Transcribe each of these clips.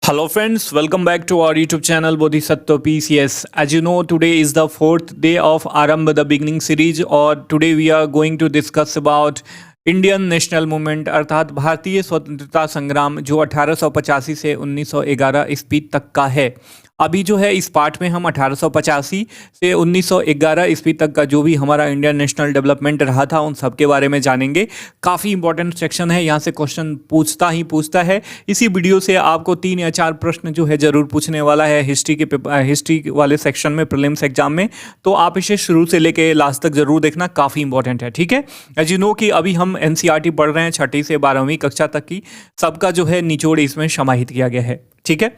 Hello friends, welcome back to our YouTube channel Bodhisattva PCS. As you know, today is the fourth day of Arambha the Beginning series और today we are going to discuss about Indian national movement अर्थात भारतीय स्वतंत्रता संग्राम जो 1885 से 1911 ईस्वी तक का है। अभी जो है इस पार्ट में हम 1885 से 1911 ईस्वी तक का जो भी हमारा इंडियन नेशनल डेवलपमेंट रहा था उन सब के बारे में जानेंगे। काफ़ी इंपॉर्टेंट सेक्शन है, यहाँ से क्वेश्चन पूछता है। इसी वीडियो से आपको 3 या 4 प्रश्न जो है ज़रूर पूछने वाला है हिस्ट्री वाले सेक्शन में प्रीलिम्स एग्जाम में, तो आप इसे शुरू से लेके लास्ट तक ज़रूर देखना, काफ़ी इंपॉर्टेंट है। ठीक है, एज यू नो कि अभी हम एनसीईआरटी पढ़ रहे हैं 6ठी से 12वीं कक्षा तक की, सबका जो है निचोड़ इसमें समाहित किया गया है। ठीक है,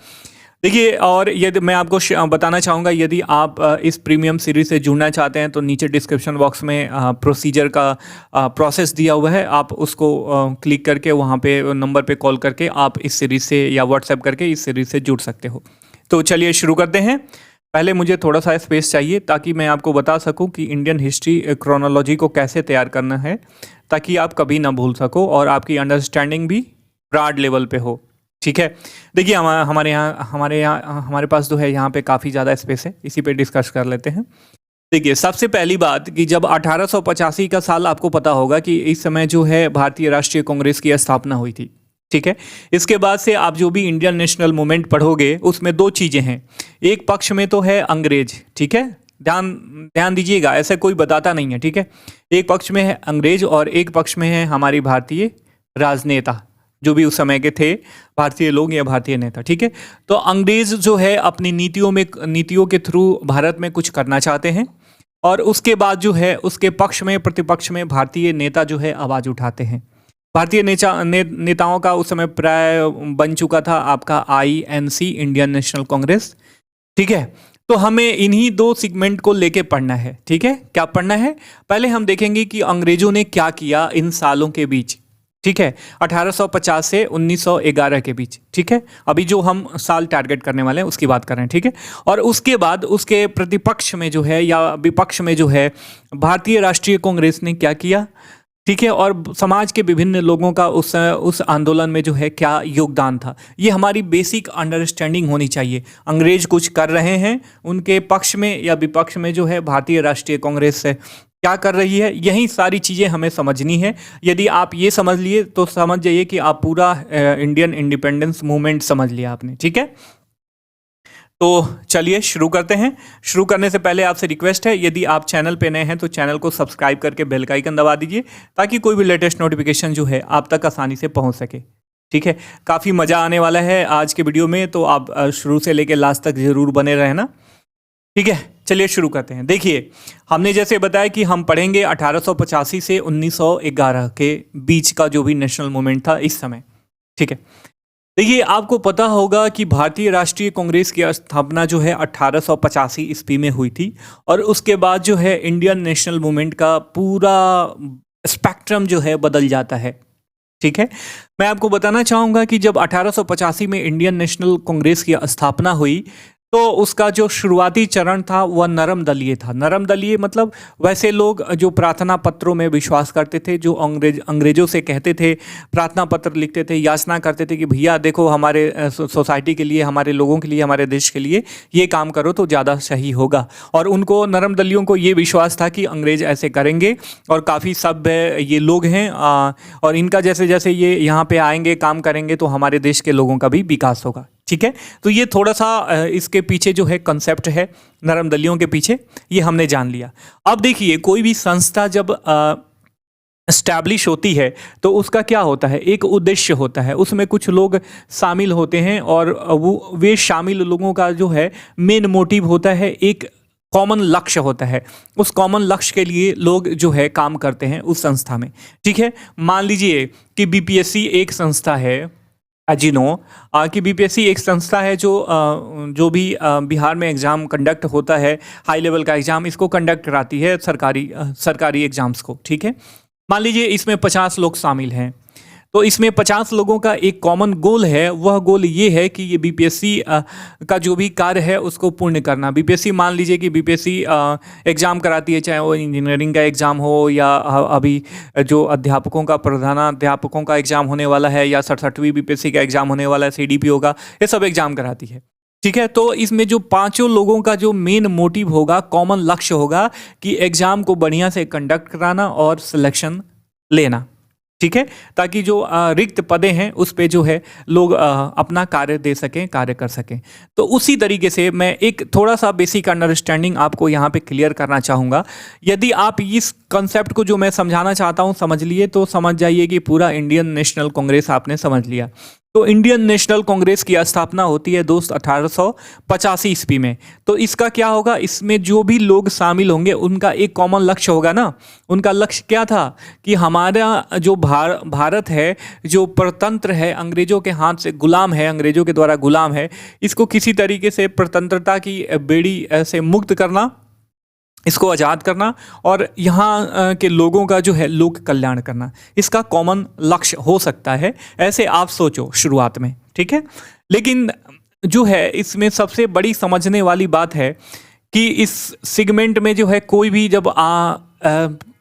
देखिए, और यदि मैं आपको बताना चाहूँगा, यदि आप इस प्रीमियम सीरीज से जुड़ना चाहते हैं तो नीचे डिस्क्रिप्शन बॉक्स में प्रोसीजर का प्रोसेस दिया हुआ है, आप उसको क्लिक करके वहाँ पे नंबर पे कॉल करके आप इस सीरीज़ से या व्हाट्सएप करके इस सीरीज़ से जुड़ सकते हो। तो चलिए शुरू करते हैं। पहले मुझे थोड़ा सा स्पेस चाहिए ताकि मैं आपको बता सकूं कि इंडियन हिस्ट्री क्रोनोलॉजी को कैसे तैयार करना है, ताकि आप कभी ना भूल सको और आपकी अंडरस्टैंडिंग भी ब्रॉड लेवल पे हो। ठीक है, देखिए हमारे पास जो है यहाँ पे काफ़ी ज़्यादा स्पेस है, इसी पे डिस्कस कर लेते हैं। देखिए, सबसे पहली बात कि जब 1885 का साल आपको पता होगा कि इस समय जो है भारतीय राष्ट्रीय कांग्रेस की स्थापना हुई थी। ठीक है, इसके बाद से आप जो भी इंडियन नेशनल मूवमेंट पढ़ोगे उसमें 2 चीज़ें हैं। एक पक्ष में तो है अंग्रेज, ठीक है, ध्यान दीजिएगा, ऐसा कोई बताता नहीं है। ठीक है, एक पक्ष में है अंग्रेज और एक पक्ष में है हमारी भारतीय राजनेता, जो भी उस समय के थे भारतीय लोग या भारतीय नेता। ठीक है, तो अंग्रेज जो है अपनी नीतियों के थ्रू भारत में कुछ करना चाहते हैं और उसके बाद जो है उसके पक्ष में प्रतिपक्ष में भारतीय नेता जो है आवाज़ उठाते हैं। भारतीय नेताओं का उस समय प्राय बन चुका था आपका INC, इंडियन नेशनल कांग्रेस। ठीक है, तो हमें इन्हीं 2 सेगमेंट को लेके पढ़ना है। ठीक है, क्या पढ़ना है? पहले हम देखेंगे कि अंग्रेजों ने क्या किया इन सालों के बीच। ठीक है, 1850 से 1911 के बीच। ठीक है, अभी जो हम साल टारगेट करने वाले हैं उसकी बात कर रहे हैं। ठीक है, और उसके बाद उसके प्रतिपक्ष में जो है या विपक्ष में जो है भारतीय राष्ट्रीय कांग्रेस ने क्या किया। ठीक है, और समाज के विभिन्न लोगों का उस आंदोलन में जो है क्या योगदान था, ये हमारी बेसिक अंडरस्टैंडिंग होनी चाहिए। अंग्रेज कुछ कर रहे हैं, उनके पक्ष में या विपक्ष में जो है भारतीय राष्ट्रीय कांग्रेस है क्या कर रही है, यही सारी चीज़ें हमें समझनी है। यदि आप ये समझ लिए तो समझ जाइए कि आप पूरा इंडियन इंडिपेंडेंस मूवमेंट समझ लिया आपने। ठीक है, तो चलिए शुरू करते हैं। शुरू करने से पहले आपसे रिक्वेस्ट है, यदि आप चैनल पे नए हैं तो चैनल को सब्सक्राइब करके बेल का आइकन दबा दीजिए ताकि कोई भी लेटेस्ट नोटिफिकेशन जो है आप तक आसानी से पहुंच सके। ठीक है, काफ़ी मज़ा आने वाला है आज के वीडियो में, तो आप शुरू से लेकर लास्ट तक ज़रूर बने रहना। ठीक है, चलिए शुरू करते हैं। देखिए, हमने जैसे बताया कि हम पढ़ेंगे 1885 से 1911 के बीच का जो भी नेशनल मूवमेंट था इस समय। ठीक है, देखिए, आपको पता होगा कि भारतीय राष्ट्रीय कांग्रेस की स्थापना जो है 1885 ईस्वी में हुई थी और उसके बाद जो है इंडियन नेशनल मूवमेंट का पूरा स्पेक्ट्रम जो है बदल जाता है। ठीक है, मैं आपको बताना चाहूँगा कि जब 1885 में इंडियन नेशनल कांग्रेस की स्थापना हुई तो उसका जो शुरुआती चरण था वह नरम दलीय था। नरम दलीय मतलब वैसे लोग जो प्रार्थना पत्रों में विश्वास करते थे, जो अंग्रेजों से कहते थे, प्रार्थना पत्र लिखते थे, याचना करते थे कि भैया देखो हमारे सोसाइटी के लिए, हमारे लोगों के लिए, हमारे देश के लिए ये काम करो तो ज़्यादा सही होगा। और उनको नरम दलियों को ये विश्वास था कि अंग्रेज ऐसे करेंगे और काफ़ी सभ्य ये लोग हैं और इनका जैसे जैसे ये यहाँ पे आएंगे काम करेंगे तो हमारे देश के लोगों का भी विकास होगा। ठीक है, तो ये थोड़ा सा इसके पीछे जो है कंसेप्ट है नरम दलियों के पीछे, ये हमने जान लिया। अब देखिए, कोई भी संस्था जब एस्टैब्लिश होती है तो उसका क्या होता है, एक उद्देश्य होता है, उसमें कुछ लोग शामिल होते हैं और वे शामिल लोगों का जो है मेन मोटिव होता है, एक कॉमन लक्ष्य होता है। उस कॉमन लक्ष्य के लिए लोग जो है काम करते हैं उस संस्था में। ठीक है, मान लीजिए कि BPSC एक संस्था है, जी नो कि BPSC एक संस्था है जो भी बिहार में एग्ज़ाम कंडक्ट होता है, हाई लेवल का एग्ज़ाम, इसको कंडक्ट कराती है सरकारी एग्ज़ाम्स को। ठीक है, मान लीजिए इसमें 50 लोग शामिल हैं, तो इसमें 50 लोगों का एक कॉमन गोल है। वह गोल ये है कि ये बीपीएससी का जो भी कार्य है उसको पूर्ण करना। बीपीएससी मान लीजिए कि बीपीएससी एग्ज़ाम कराती है, चाहे वो इंजीनियरिंग का एग्ज़ाम हो या अभी जो अध्यापकों का प्रधानाध्यापकों का एग्ज़ाम होने वाला है या 67वीं बीपीएससी का एग्ज़ाम होने वाला है, सीडीपीओ का, ये सब एग्ज़ाम कराती है। ठीक है, तो इसमें जो पांचों लोगों का जो मेन मोटिव होगा, कॉमन लक्ष्य होगा कि एग्ज़ाम को बढ़िया से कंडक्ट कराना और सिलेक्शन लेना। ठीक है, ताकि जो रिक्त पदें हैं उस पे जो है लोग अपना कार्य दे सकें, कार्य कर सकें। तो उसी तरीके से मैं एक थोड़ा सा बेसिक अंडरस्टैंडिंग आपको यहाँ पे क्लियर करना चाहूँगा। यदि आप इस कंसेप्ट को जो मैं समझाना चाहता हूँ समझ लिए तो समझ जाइए कि पूरा इंडियन नेशनल कांग्रेस आपने समझ लिया। तो इंडियन नेशनल कांग्रेस की स्थापना होती है दोस्त 1885 ईस्वी में। तो इसका क्या होगा, इसमें जो भी लोग शामिल होंगे उनका एक कॉमन लक्ष्य होगा ना। उनका लक्ष्य क्या था कि हमारा जो भारत है, जो परतंत्र है, अंग्रेजों के हाथ से गुलाम है, अंग्रेजों के द्वारा गुलाम है, इसको किसी तरीके से स्वतंत्रता की बेड़ी से मुक्त करना, इसको आज़ाद करना और यहाँ के लोगों का जो है लोक कल्याण करना, इसका कॉमन लक्ष्य हो सकता है। ऐसे आप सोचो शुरुआत में। ठीक है, लेकिन जो है इसमें सबसे बड़ी समझने वाली बात है कि इस सेगमेंट में जो है कोई भी जब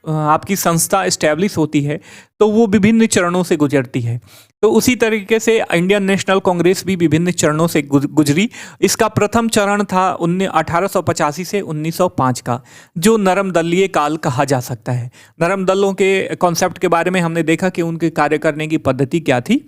आपकी संस्था इस्टेब्लिश होती है तो वो विभिन्न चरणों से गुजरती है। तो उसी तरीके से इंडियन नेशनल कांग्रेस भी विभिन्न चरणों से गुजरी। इसका प्रथम चरण था 1885 से 1905 का, जो नरम दलीय काल कहा जा सकता है। नरम दलों के कॉन्सेप्ट के बारे में हमने देखा कि उनके कार्य करने की पद्धति क्या थी।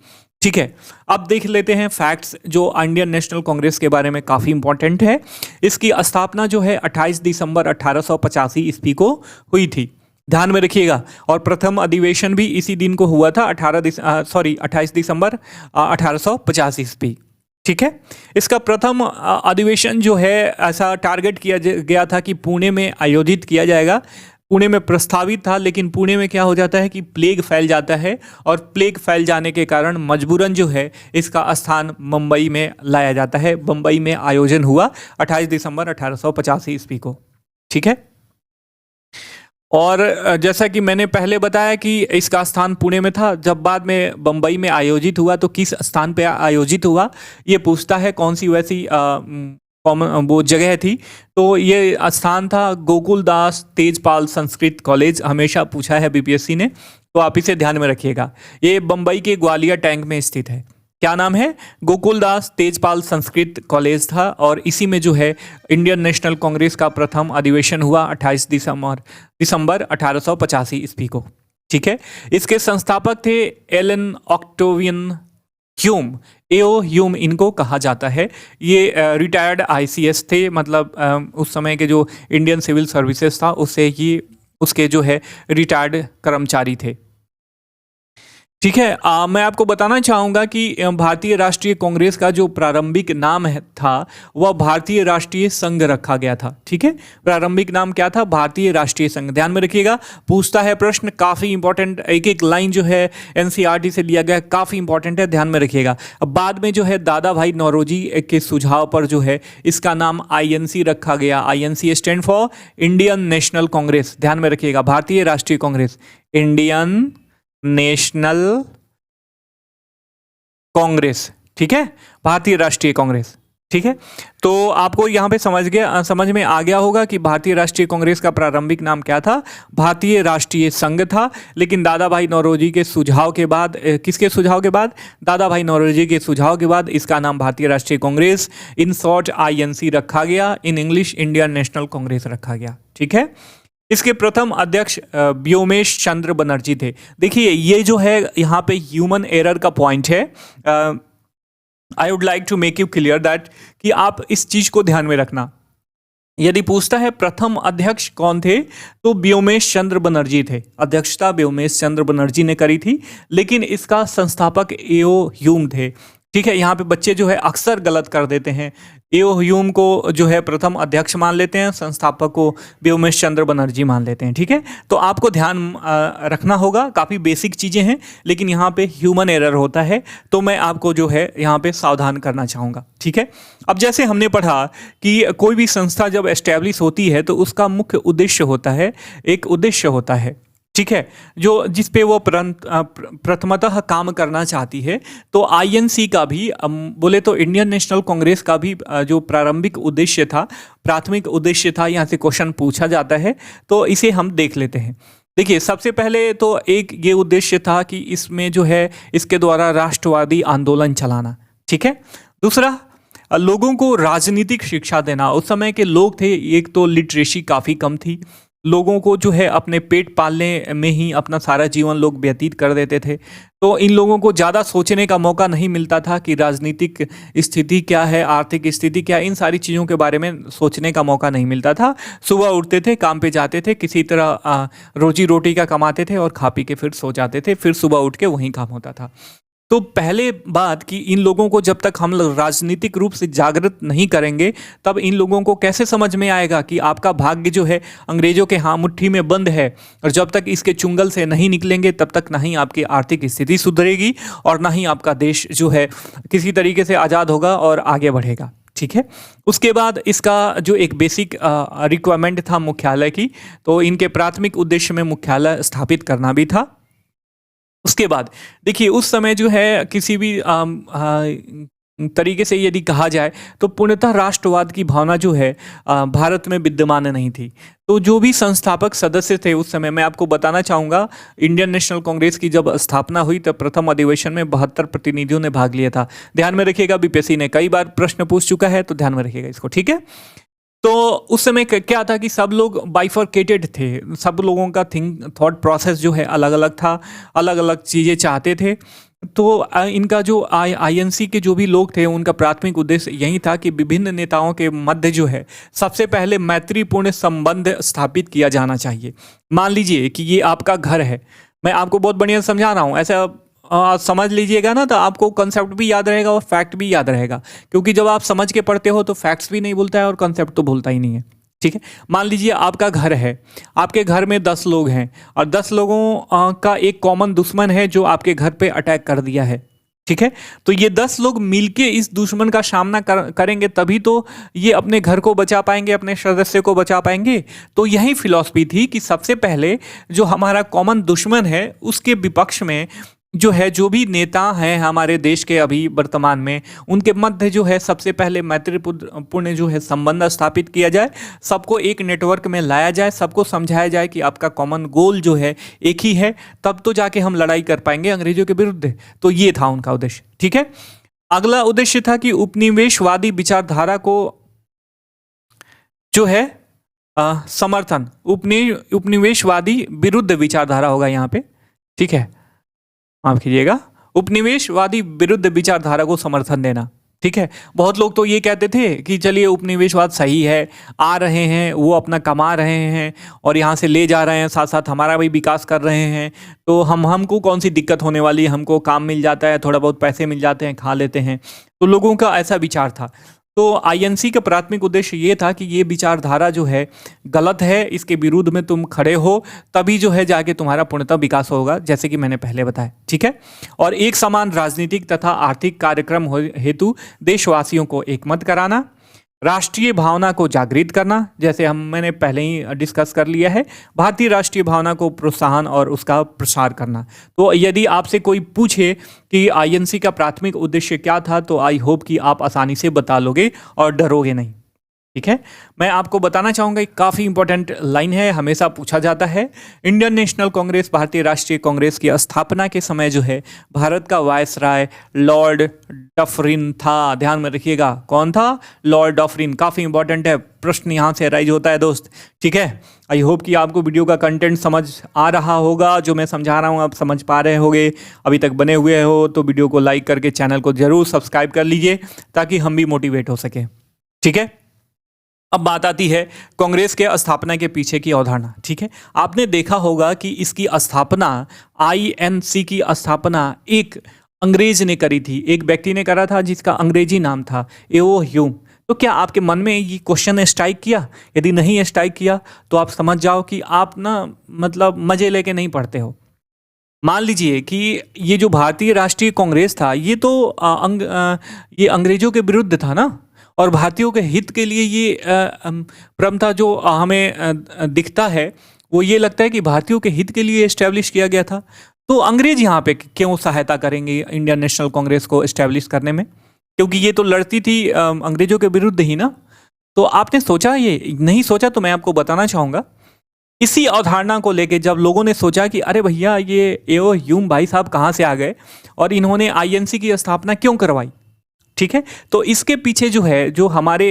ठीक है, अब देख लेते हैं फैक्ट्स जो इंडियन नेशनल कांग्रेस के बारे में काफ़ी इंपॉर्टेंट है। इसकी स्थापना जो है 28 दिसंबर 1885 ईस्वी को हुई थी, ध्यान में रखिएगा। और प्रथम अधिवेशन भी इसी दिन को हुआ था, 28 दिसंबर 1885 ईस्वी। ठीक है, इसका प्रथम अधिवेशन जो है ऐसा टारगेट किया गया था कि पुणे में आयोजित किया जाएगा। पुणे में प्रस्तावित था, लेकिन पुणे में क्या हो जाता है कि प्लेग फैल जाता है और प्लेग फैल जाने के कारण मजबूरन जो है इसका स्थान मुंबई में लाया जाता है। मुंबई में आयोजन हुआ 28 दिसंबर 1885 ईस्वी को। ठीक है, और जैसा कि मैंने पहले बताया कि इसका स्थान पुणे में था, जब बाद में बम्बई में आयोजित हुआ तो किस स्थान पे आयोजित हुआ ये पूछता है, कौन सी वैसी वो जगह थी। तो ये स्थान था गोकुलदास तेजपाल संस्कृत कॉलेज, हमेशा पूछा है बीपीएससी ने, तो आप इसे ध्यान में रखिएगा। ये बम्बई के ग्वालियर टैंक में स्थित है। क्या नाम है? गोकुलदास तेजपाल संस्कृत कॉलेज था। और इसी में जो है इंडियन नेशनल कांग्रेस का प्रथम अधिवेशन हुआ 28 दिसंबर 1885 ईस्वी को। ठीक है, इसके संस्थापक थे एलन ऑक्टेवियन ह्यूम, एओ ह्यूम इनको कहा जाता है। ये रिटायर्ड आईसीएस थे, मतलब उस समय के जो इंडियन सिविल सर्विसेज था उससे ही उसके जो है रिटायर्ड कर्मचारी थे। ठीक है, मैं आपको बताना चाहूँगा कि भारतीय राष्ट्रीय कांग्रेस का जो प्रारंभिक नाम था वह भारतीय राष्ट्रीय संघ रखा गया था। ठीक है, प्रारंभिक नाम क्या था? भारतीय राष्ट्रीय संघ। ध्यान में रखिएगा, पूछता है प्रश्न, काफ़ी इंपॉर्टेंट, एक एक लाइन जो है एनसीईआरटी से लिया गया, काफ़ी इंपॉर्टेंट है, ध्यान में रखिएगा। अब बाद में जो है दादा भाई नौरोजी के सुझाव पर जो है इसका नाम आईएनसी रखा गया। INC stand for Indian national Congress. ध्यान में रखिएगा, भारतीय राष्ट्रीय कांग्रेस, इंडियन नेशनल कांग्रेस। ठीक है, भारतीय राष्ट्रीय कांग्रेस। ठीक है, तो आपको यहाँ पे समझ में आ गया होगा कि भारतीय राष्ट्रीय कांग्रेस का प्रारंभिक नाम क्या था? भारतीय राष्ट्रीय संघ था। लेकिन दादा भाई नौरोजी के सुझाव के बाद, किसके सुझाव के बाद? दादा भाई नौरोजी के सुझाव के बाद इसका नाम भारतीय राष्ट्रीय कांग्रेस, इन शॉर्ट आईएनसी रखा गया, in English Indian national Congress रखा गया। ठीक है, इसके प्रथम अध्यक्ष व्योमेश चंद्र बनर्जी थे। देखिए ये जो है यहाँ पे ह्यूमन एरर का पॉइंट है। I would like to make you clear that कि आप इस चीज को ध्यान में रखना। यदि पूछता है प्रथम अध्यक्ष कौन थे, तो व्योमेश चंद्र बनर्जी थे। अध्यक्षता व्योमेश चंद्र बनर्जी ने करी थी, लेकिन इसका संस्थापक एओ ह्यूम थे। ठीक है, यहाँ पे बच्चे जो है अक्सर गलत कर देते हैं। एओ ह्यूम को जो है प्रथम अध्यक्ष मान लेते हैं, संस्थापक को व्योमेश चंद्र बनर्जी मान लेते हैं। ठीक है, तो आपको ध्यान रखना होगा, काफ़ी बेसिक चीज़ें हैं, लेकिन यहाँ पे ह्यूमन एरर होता है, तो मैं आपको जो है यहाँ पे सावधान करना चाहूँगा। ठीक है, अब जैसे हमने पढ़ा कि कोई भी संस्था जब एस्टेब्लिश होती है तो उसका मुख्य उद्देश्य होता है, एक उद्देश्य होता है। ठीक है, जो जिस पे वो प्रथमतः काम करना चाहती है। तो आईएनसी का भी बोले तो इंडियन नेशनल कांग्रेस का भी जो प्रारंभिक उद्देश्य था, प्राथमिक उद्देश्य था, यहाँ से क्वेश्चन पूछा जाता है, तो इसे हम देख लेते हैं। देखिए, सबसे पहले तो एक ये उद्देश्य था कि इसमें जो है इसके द्वारा राष्ट्रवादी आंदोलन चलाना। ठीक है। दूसरा, लोगों को राजनीतिक शिक्षा देना। उस समय के लोग थे, एक तो लिटरेसी काफ़ी कम थी, लोगों को जो है अपने पेट पालने में ही अपना सारा जीवन लोग व्यतीत कर देते थे। तो इन लोगों को ज़्यादा सोचने का मौका नहीं मिलता था कि राजनीतिक स्थिति क्या है, आर्थिक स्थिति क्या है, इन सारी चीज़ों के बारे में सोचने का मौका नहीं मिलता था। सुबह उठते थे, काम पे जाते थे, किसी तरह रोजी रोटी का कमाते थे और खा पी के फिर सो जाते थे, फिर सुबह उठ के वहीं काम होता था। तो पहले बात कि इन लोगों को जब तक हम लोग राजनीतिक रूप से जागृत नहीं करेंगे, तब इन लोगों को कैसे समझ में आएगा कि आपका भाग्य जो है अंग्रेजों के हाथ मुट्ठी में बंद है, और जब तक इसके चुंगल से नहीं निकलेंगे तब तक ना ही आपकी आर्थिक स्थिति सुधरेगी और ना ही आपका देश जो है किसी तरीके से आज़ाद होगा और आगे बढ़ेगा। ठीक है। उसके बाद इसका जो एक बेसिक रिक्वायरमेंट था मुख्यालय की, तो इनके प्राथमिक उद्देश्य में मुख्यालय स्थापित करना भी था। उसके बाद देखिए, उस समय जो है किसी भी तरीके से यदि कहा जाए तो पूर्णतः राष्ट्रवाद की भावना जो है भारत में विद्यमान नहीं थी। तो जो भी संस्थापक सदस्य थे उस समय, मैं आपको बताना चाहूँगा, इंडियन नेशनल कांग्रेस की जब स्थापना हुई तब प्रथम अधिवेशन में 72 प्रतिनिधियों ने भाग लिया था। ध्यान में रखिएगा, बीपीएससी ने कई बार प्रश्न पूछ चुका है, तो ध्यान में रखिएगा इसको। ठीक है। तो उस समय क्या था कि सब लोग बाइफरकेटेड थे, सब लोगों का थॉट प्रोसेस जो है अलग अलग था, अलग अलग चीज़ें चाहते थे। तो इनका जो आईएनसी के जो भी लोग थे उनका प्राथमिक उद्देश्य यही था कि विभिन्न नेताओं के मध्य जो है सबसे पहले मैत्रीपूर्ण संबंध स्थापित किया जाना चाहिए। मान लीजिए कि ये आपका घर है, मैं आपको बहुत बढ़िया समझा रहा हूँ, ऐसा समझ लीजिएगा ना, तो आपको कंसेप्ट भी याद रहेगा और फैक्ट भी याद रहेगा, क्योंकि जब आप समझ के पढ़ते हो तो फैक्ट्स भी नहीं भूलता है और कंसेप्ट तो भूलता ही नहीं है। ठीक है। मान लीजिए आपका घर है, आपके घर में 10 लोग हैं और 10 लोगों का एक कॉमन दुश्मन है जो आपके घर पे अटैक कर दिया है। ठीक है। तो ये 10 लोग मिलके इस दुश्मन का सामना करेंगे, तभी तो ये अपने घर को बचा पाएंगे, अपने सदस्य को बचा पाएंगे। तो यही फिलॉसफी थी कि सबसे पहले जो हमारा कॉमन दुश्मन है उसके विपक्ष में जो है, जो भी नेता हैं हमारे देश के अभी वर्तमान में, उनके मध्य जो है सबसे पहले मैत्रीपूर्ण जो है संबंध स्थापित किया जाए, सबको एक नेटवर्क में लाया जाए, सबको समझाया जाए कि आपका कॉमन गोल जो है एक ही है, तब तो जाके हम लड़ाई कर पाएंगे अंग्रेजों के विरुद्ध। तो ये था उनका उद्देश्य। ठीक है। अगला उद्देश्य था कि उपनिवेशवादी विचारधारा को जो है समर्थन, उपनिवेशवादी विरुद्ध विचारधारा होगा यहाँ पे। ठीक है, माफ कीजिएगा, उपनिवेशवादी विरुद्ध विचारधारा को समर्थन देना। ठीक है। बहुत लोग तो ये कहते थे कि चलिए उपनिवेशवाद सही है, आ रहे हैं, वो अपना कमा रहे हैं और यहाँ से ले जा रहे हैं, साथ साथ हमारा भी विकास कर रहे हैं, तो हमको कौन सी दिक्कत होने वाली है, हमको काम मिल जाता है, थोड़ा बहुत पैसे मिल जाते हैं, खा लेते हैं। तो लोगों का ऐसा विचार था। तो आईएनसी का प्राथमिक उद्देश्य ये था कि ये विचारधारा जो है गलत है, इसके विरुद्ध में तुम खड़े हो, तभी जो है जाके तुम्हारा पूर्णतः विकास होगा, जैसे कि मैंने पहले बताया। ठीक है। और एक समान राजनीतिक तथा आर्थिक कार्यक्रम हेतु देशवासियों को एकमत कराना, राष्ट्रीय भावना को जागृत करना, जैसे मैंने पहले ही डिस्कस कर लिया है, भारतीय राष्ट्रीय भावना को प्रोत्साहन और उसका प्रसार करना। तो यदि आपसे कोई पूछे कि आईएनसी का प्राथमिक उद्देश्य क्या था, तो आई होप कि आप आसानी से बता लोगे और डरोगे नहीं। ठीक है। मैं आपको बताना चाहूँगा, एक काफ़ी इंपॉर्टेंट लाइन है, हमेशा पूछा जाता है। इंडियन नेशनल कांग्रेस, भारतीय राष्ट्रीय कांग्रेस की स्थापना के समय जो है भारत का वायसराय लॉर्ड डफरिन था। ध्यान में रखिएगा, कौन था? Lord Dufferin. काफ़ी इंपॉर्टेंट है, प्रश्न यहाँ से राइज होता है दोस्त। ठीक है। आई होप कि आपको वीडियो का कंटेंट समझ आ रहा होगा, जो मैं समझा रहा हूँ आप समझ पा रहे होगे। अभी तक बने हुए हो तो वीडियो को लाइक करके चैनल को जरूर सब्सक्राइब कर लीजिए, ताकि हम भी मोटिवेट हो सके। ठीक है। अब बात आती है कांग्रेस के स्थापना के पीछे की अवधारणा। ठीक है। आपने देखा होगा कि इसकी स्थापना, आईएनसी की स्थापना एक अंग्रेज ने करी थी, एक व्यक्ति ने करा था जिसका अंग्रेजी नाम था एओ ह्यूम। तो क्या आपके मन में ये क्वेश्चन स्ट्राइक किया? यदि नहीं स्ट्राइक किया तो आप समझ जाओ कि आप ना मतलब मजे लेके नहीं पढ़ते हो। मान लीजिए कि ये जो भारतीय राष्ट्रीय कांग्रेस था, ये तो ये अंग्रेजों के विरुद्ध था ना, और भारतीयों के हित के लिए ये प्रमता जो हमें दिखता है वो ये लगता है कि भारतीयों के हित के लिए एस्टेब्लिश किया गया था। तो अंग्रेज यहाँ पे क्यों सहायता करेंगे इंडियन नेशनल कांग्रेस को एस्टेब्लिश करने में, क्योंकि ये तो लड़ती थी अंग्रेजों के विरुद्ध ही ना। तो आपने सोचा, ये नहीं सोचा तो मैं आपको बताना चाहूँगा। इसी अवधारणा को लेके जब लोगों ने सोचा कि अरे भैया ये एओ ह्यूम भाई साहब कहाँ से आ गए और इन्होंने आईएनसी की स्थापना क्यों करवाई, ठीक है। तो इसके पीछे जो है, जो हमारे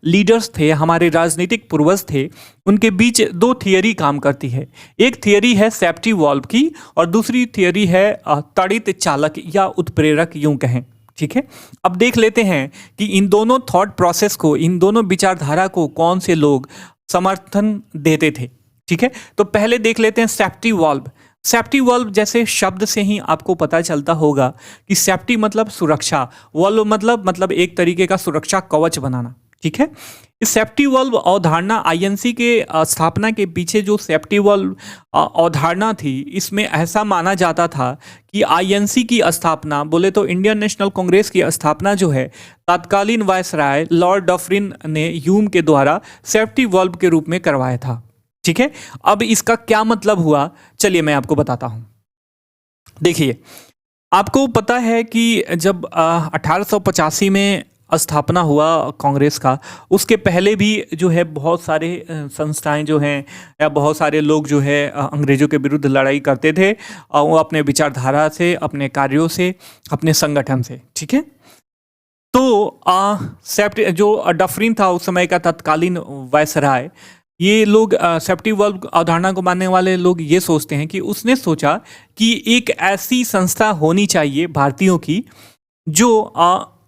लीडर्स थे, हमारे राजनीतिक पूर्वज थे, उनके बीच दो थियरी काम करती है। एक थियरी है सेफ्टी वॉल्व की और दूसरी थियरी है ताड़ित चालक या उत्प्रेरक, यूं कहें, ठीक है। अब देख लेते हैं कि इन दोनों थॉट प्रोसेस को, इन दोनों विचारधारा को कौन से लोग समर्थन देते थे, ठीक है। तो पहले देख लेते हैं सेफ्टी वॉल्व। सेफ्टी वॉल्व जैसे शब्द से ही आपको पता चलता होगा कि सेफ्टी मतलब सुरक्षा, वॉल्व मतलब एक तरीके का सुरक्षा कवच बनाना, ठीक है। इस सेफ्टी वॉल्व अवधारणा, आईएनसी के स्थापना के पीछे जो सेफ्टी वॉल्व अवधारणा थी, इसमें ऐसा माना जाता था कि आईएनसी की स्थापना, बोले तो इंडियन नेशनल कांग्रेस की स्थापना जो है, तत्कालीन वायसराय लॉर्ड डफरिन ने ह्यूम के द्वारा सेफ्टी वॉल्व के रूप में करवाया था, ठीक है। अब इसका क्या मतलब हुआ, चलिए मैं आपको बताता हूं। देखिए, आपको पता है कि जब 1885 में स्थापना हुआ कांग्रेस का, उसके पहले भी जो है बहुत सारे संस्थाएं जो हैं या बहुत सारे लोग जो है अंग्रेजों के विरुद्ध लड़ाई करते थे, वो अपने विचारधारा से, अपने कार्यों से, अपने संगठन से, ठीक है। तो सेफ्टी जो डफरिन था उस समय का तत्कालीन वायसराय, ये लोग सेफ्टी वॉल्व अवधारणा को मानने वाले लोग ये सोचते हैं कि उसने सोचा कि एक ऐसी संस्था होनी चाहिए भारतीयों की जो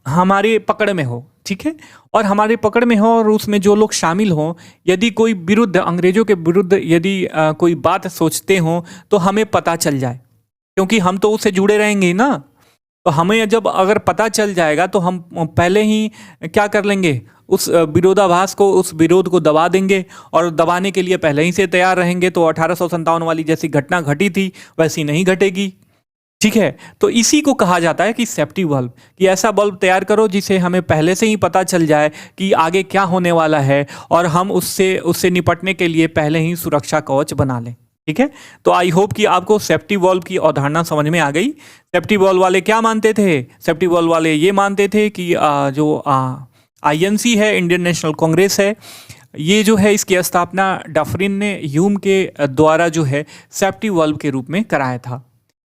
हमारे पकड़ में हो, ठीक है, और हमारे पकड़ में हो और उसमें जो लोग शामिल हों, यदि कोई विरुद्ध, अंग्रेजों के विरुद्ध यदि कोई बात सोचते हों तो हमें पता चल जाए, क्योंकि हम तो उससे जुड़े रहेंगे ही ना। तो हमें जब अगर पता चल जाएगा तो हम पहले ही क्या कर लेंगे, उस विरोधाभास को, उस विरोध को दबा देंगे और दबाने के लिए पहले ही से तैयार रहेंगे। तो 1857 वाली जैसी घटना घटी थी वैसी नहीं घटेगी, ठीक है। तो इसी को कहा जाता है कि सेफ्टी बल्ब, कि ऐसा बल्ब तैयार करो जिसे हमें पहले से ही पता चल जाए कि आगे क्या होने वाला है और हम उससे निपटने के लिए पहले ही सुरक्षा कवच बना लें, ठीक है। तो आई होप कि आपको सेफ्टी वॉल्व की अवधारणा समझ में आ गई। सेफ्टी वॉल्व वाले क्या मानते थे? सेफ्टी वॉल्व वाले ये मानते थे कि जो आईएनसी है, इंडियन नेशनल कांग्रेस है, ये जो है इसकी स्थापना डफरिन ने ह्यूम के द्वारा जो है सेफ्टी वॉल्व के रूप में कराया था।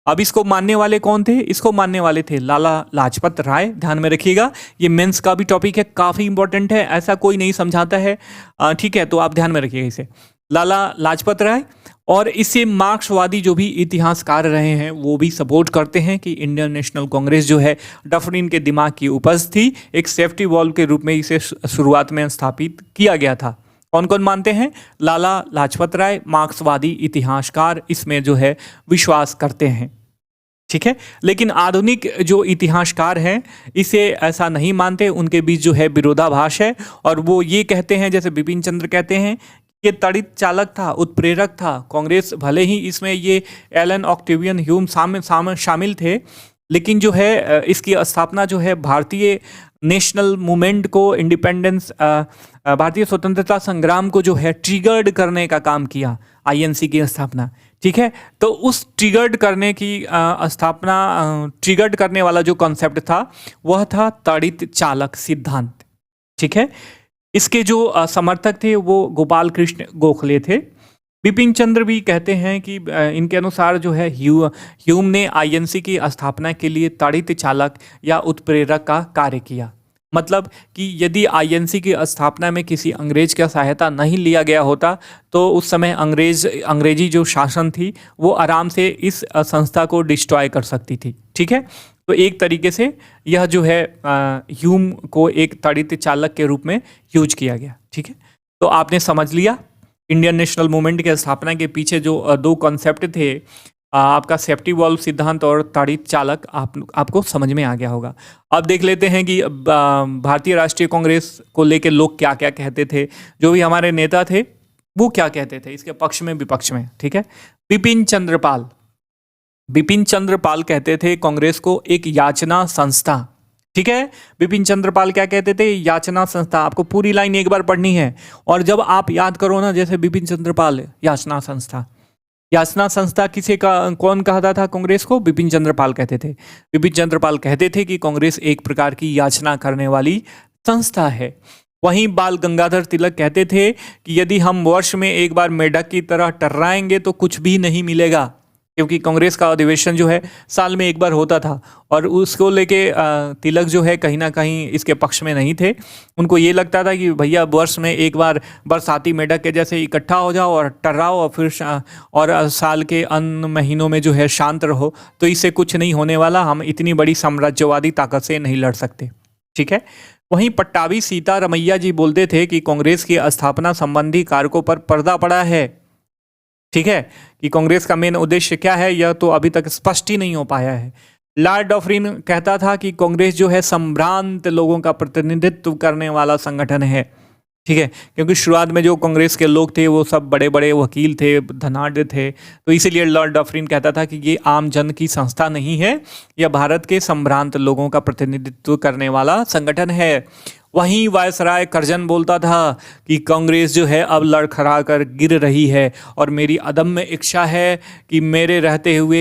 अब इसको मानने वाले कौन थे? इसको मानने वाले थे लाला लाजपत राय। ध्यान में रखिएगा, ये मेंस का भी टॉपिक है, काफ़ी इंपॉर्टेंट है, ऐसा कोई नहीं समझाता है, ठीक है, तो आप ध्यान में रखिएगा इसे। लाला लाजपत राय और इसे मार्क्सवादी जो भी इतिहासकार रहे हैं वो भी सपोर्ट करते हैं कि इंडियन नेशनल कांग्रेस जो है डफरिन के दिमाग की उपज थी, एक सेफ्टी वॉल्व के रूप में इसे शुरुआत में स्थापित किया गया था। कौन कौन मानते हैं? लाला लाजपत राय, मार्क्सवादी इतिहासकार इसमें जो है विश्वास करते हैं, ठीक है। लेकिन आधुनिक जो इतिहासकार हैं इसे ऐसा नहीं मानते, उनके बीच जो है विरोधाभास है और वो ये कहते हैं, जैसे बिपिन चंद्र कहते हैं, ये तड़ित चालक था, उत्प्रेरक था। कांग्रेस भले ही इसमें ये एलन ऑक्टेवियन ह्यूम शामिल थे, लेकिन जो है इसकी स्थापना जो है भारतीय नेशनल मूवमेंट को, इंडिपेंडेंस, भारतीय स्वतंत्रता संग्राम को जो है ट्रिगर्ड करने का काम किया आईएनसी की स्थापना, ठीक है। तो उस ट्रिगर्ड करने की स्थापना, ट्रिगर्ड करने वाला जो कॉन्सेप्ट था वह था तड़ित चालक सिद्धांत, ठीक है। इसके जो समर्थक थे वो गोपाल कृष्ण गोखले थे। बिपिन चंद्र भी कहते हैं कि इनके अनुसार जो है ह्यूम ने आईएनसी की स्थापना के लिए तड़ित चालक या उत्प्रेरक का कार्य किया। मतलब कि यदि आईएनसी की स्थापना में किसी अंग्रेज का सहायता नहीं लिया गया होता तो उस समय अंग्रेजी जो शासन थी वो आराम से इस संस्था को डिस्ट्रॉय कर सकती थी, ठीक है। तो एक तरीके से यह जो है ह्यूम को एक तड़ित चालक के रूप में यूज किया गया, ठीक है। तो आपने समझ लिया इंडियन नेशनल मूवमेंट की स्थापना के पीछे जो दो कॉन्सेप्ट थे, आपका सेफ्टी वॉल्व सिद्धांत और तड़ित चालक, आपको समझ में आ गया होगा। अब देख लेते हैं कि भारतीय राष्ट्रीय कांग्रेस को लेकर लोग क्या क्या कहते थे, जो भी हमारे नेता थे वो क्या कहते थे इसके पक्ष में विपक्ष में, ठीक है। बिपिन चंद्र पाल कहते थे कांग्रेस को एक याचना संस्था, ठीक है। बिपिन चंद्र पाल क्या कहते थे? याचना संस्था। आपको पूरी लाइन एक बार पढ़नी है, और जब आप याद करो ना, जैसे बिपिन चंद्र पाल याचना संस्था, याचना संस्था किसे का कौन कहता था कांग्रेस को? बिपिन चंद्र पाल कहते थे। बिपिन चंद्र पाल कहते थे कि कांग्रेस एक प्रकार की याचना करने वाली संस्था है। वहीं बाल गंगाधर तिलक कहते थे कि यदि हम वर्ष में एक बार मेढक की तरह टर्राएंगे तो कुछ भी नहीं मिलेगा, क्योंकि कांग्रेस का अधिवेशन जो है साल में एक बार होता था, और उसको लेके तिलक जो है कहीं ना कहीं इसके पक्ष में नहीं थे। उनको ये लगता था कि भैया वर्ष में एक बार बरसाती मेढक के जैसे इकट्ठा हो जाओ और टर्राओ, और फिर और साल के अन्य महीनों में जो है शांत रहो, तो इससे कुछ नहीं होने वाला, हम इतनी बड़ी साम्राज्यवादी ताकत से नहीं लड़ सकते। ठीक है। वहीं पट्टाभी सीतारमैया जी बोलते थे कि कांग्रेस की स्थापना संबंधी कारकों पर पर्दा पड़ा है। ठीक है, कि कांग्रेस का मेन उद्देश्य क्या है यह तो अभी तक स्पष्ट ही नहीं हो पाया है। लॉर्ड डफरिन कहता था कि कांग्रेस जो है संभ्रांत लोगों का प्रतिनिधित्व करने वाला संगठन है। ठीक है, क्योंकि शुरुआत में जो कांग्रेस के लोग थे वो सब बड़े बड़े वकील थे, धनाढ्य थे, तो इसीलिए लॉर्ड डफरिन कहता था कि ये आम जन की संस्था नहीं है, यह भारत के संभ्रांत लोगों का प्रतिनिधित्व करने वाला संगठन है। वहीं वायसराय करजन बोलता था कि कांग्रेस जो है अब लड़खड़ा कर गिर रही है, और मेरी अदम्य इच्छा है कि मेरे रहते हुए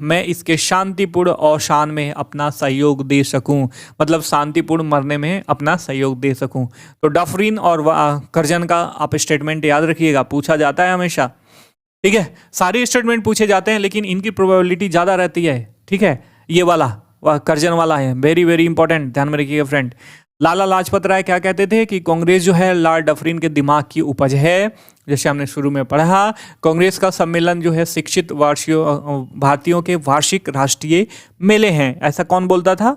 मैं इसके शांतिपूर्ण अवसान में अपना सहयोग दे सकूं, मतलब शांतिपूर्ण मरने में अपना सहयोग दे सकूं। तो डफरिन और करजन का आप स्टेटमेंट याद रखिएगा, पूछा जाता है हमेशा। ठीक है, सारे स्टेटमेंट पूछे जाते हैं लेकिन इनकी प्रोबेबिलिटी ज़्यादा रहती है। ठीक है, ये वाला करजन वाला है, वेरी वेरी इंपॉर्टेंट, ध्यान में रखिएगा फ्रेंड। लाला लाजपत राय क्या कहते थे कि कांग्रेस जो है लॉर्ड डफरिन के दिमाग की उपज है। जैसे हमने शुरू में पढ़ा, कांग्रेस का सम्मेलन जो है शिक्षित भारतीयों के वार्षिक राष्ट्रीय मेले हैं। ऐसा कौन बोलता था?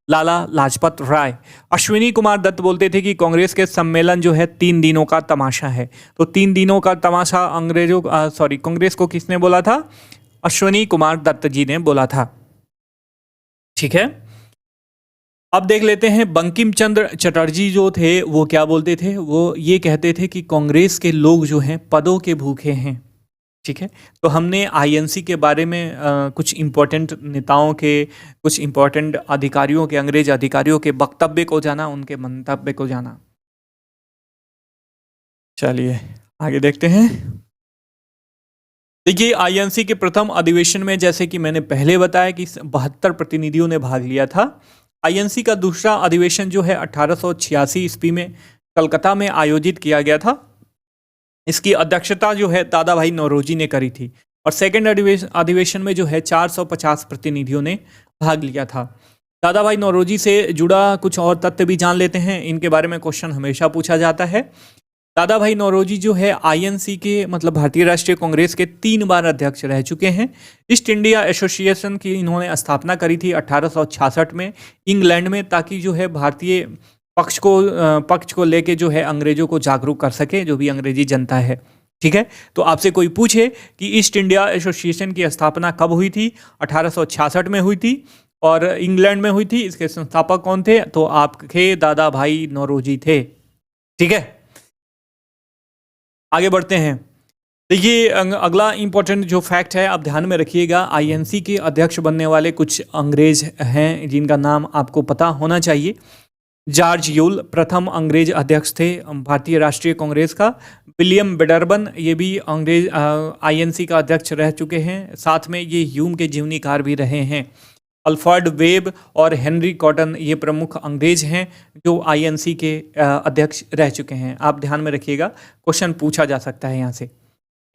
लाला लाजपत राय। अश्विनी कुमार दत्त बोलते थे कि कांग्रेस के सम्मेलन जो है 3 दिनों का तमाशा है। तो 3 दिनों का तमाशा कांग्रेस को किसने बोला था? अश्विनी कुमार दत्त जी ने बोला था। ठीक है, अब देख लेते हैं बंकिम चंद्र चटर्जी जो थे वो क्या बोलते थे। वो ये कहते थे कि कांग्रेस के लोग जो हैं पदों के भूखे हैं। ठीक है, तो हमने आईएनसी के बारे में कुछ इम्पोर्टेंट नेताओं के, कुछ इम्पोर्टेंट अधिकारियों के, अंग्रेज अधिकारियों के वक्तव्य को जाना, उनके मंतव्य को जाना। चलिए आगे देखते हैं। देखिए, आईएनसी के प्रथम अधिवेशन में जैसे कि मैंने पहले बताया कि 72 प्रतिनिधियों ने भाग लिया था। आईएनसी का दूसरा अधिवेशन जो है 1886 ईस्वी में कलकत्ता में आयोजित किया गया था। इसकी अध्यक्षता जो है दादा भाई नौरोजी ने करी थी, और सेकेंड अधिवेशन में जो है 450 प्रतिनिधियों ने भाग लिया था। दादा भाई नौरोजी से जुड़ा कुछ और तथ्य भी जान लेते हैं, इनके बारे में क्वेश्चन हमेशा पूछा जाता है। दादा भाई नौरोजी जो है आईएनसी के, मतलब भारतीय राष्ट्रीय कांग्रेस के 3 बार अध्यक्ष रह चुके हैं। ईस्ट इंडिया एसोसिएशन की इन्होंने स्थापना करी थी 1866 में इंग्लैंड में, ताकि जो है भारतीय पक्ष को लेके जो है अंग्रेजों को जागरूक कर सके, जो भी अंग्रेजी जनता है। ठीक है, तो आपसे कोई पूछे कि ईस्ट इंडिया एसोसिएशन की स्थापना कब हुई थी? 1866 में हुई थी, और इंग्लैंड में हुई थी। इसके संस्थापक कौन थे? तो आपके दादा भाई नौरोजी थे। ठीक है, आगे बढ़ते हैं। देखिए, अगला इंपॉर्टेंट जो फैक्ट है आप ध्यान में रखिएगा। आईएनसी के अध्यक्ष बनने वाले कुछ अंग्रेज हैं जिनका नाम आपको पता होना चाहिए। जॉर्ज यूल प्रथम अंग्रेज अध्यक्ष थे भारतीय राष्ट्रीय कांग्रेस का। विलियम बेडरबन ये भी अंग्रेज आईएनसी का अध्यक्ष रह चुके हैं। साथ में ये ह्यूम के जीवनीकार भी रहे हैं। अल्फ्रेड वेब और हेनरी कॉटन ये प्रमुख अंग्रेज हैं जो आईएनसी के अध्यक्ष रह चुके हैं। आप ध्यान में रखिएगा, क्वेश्चन पूछा जा सकता है यहाँ से।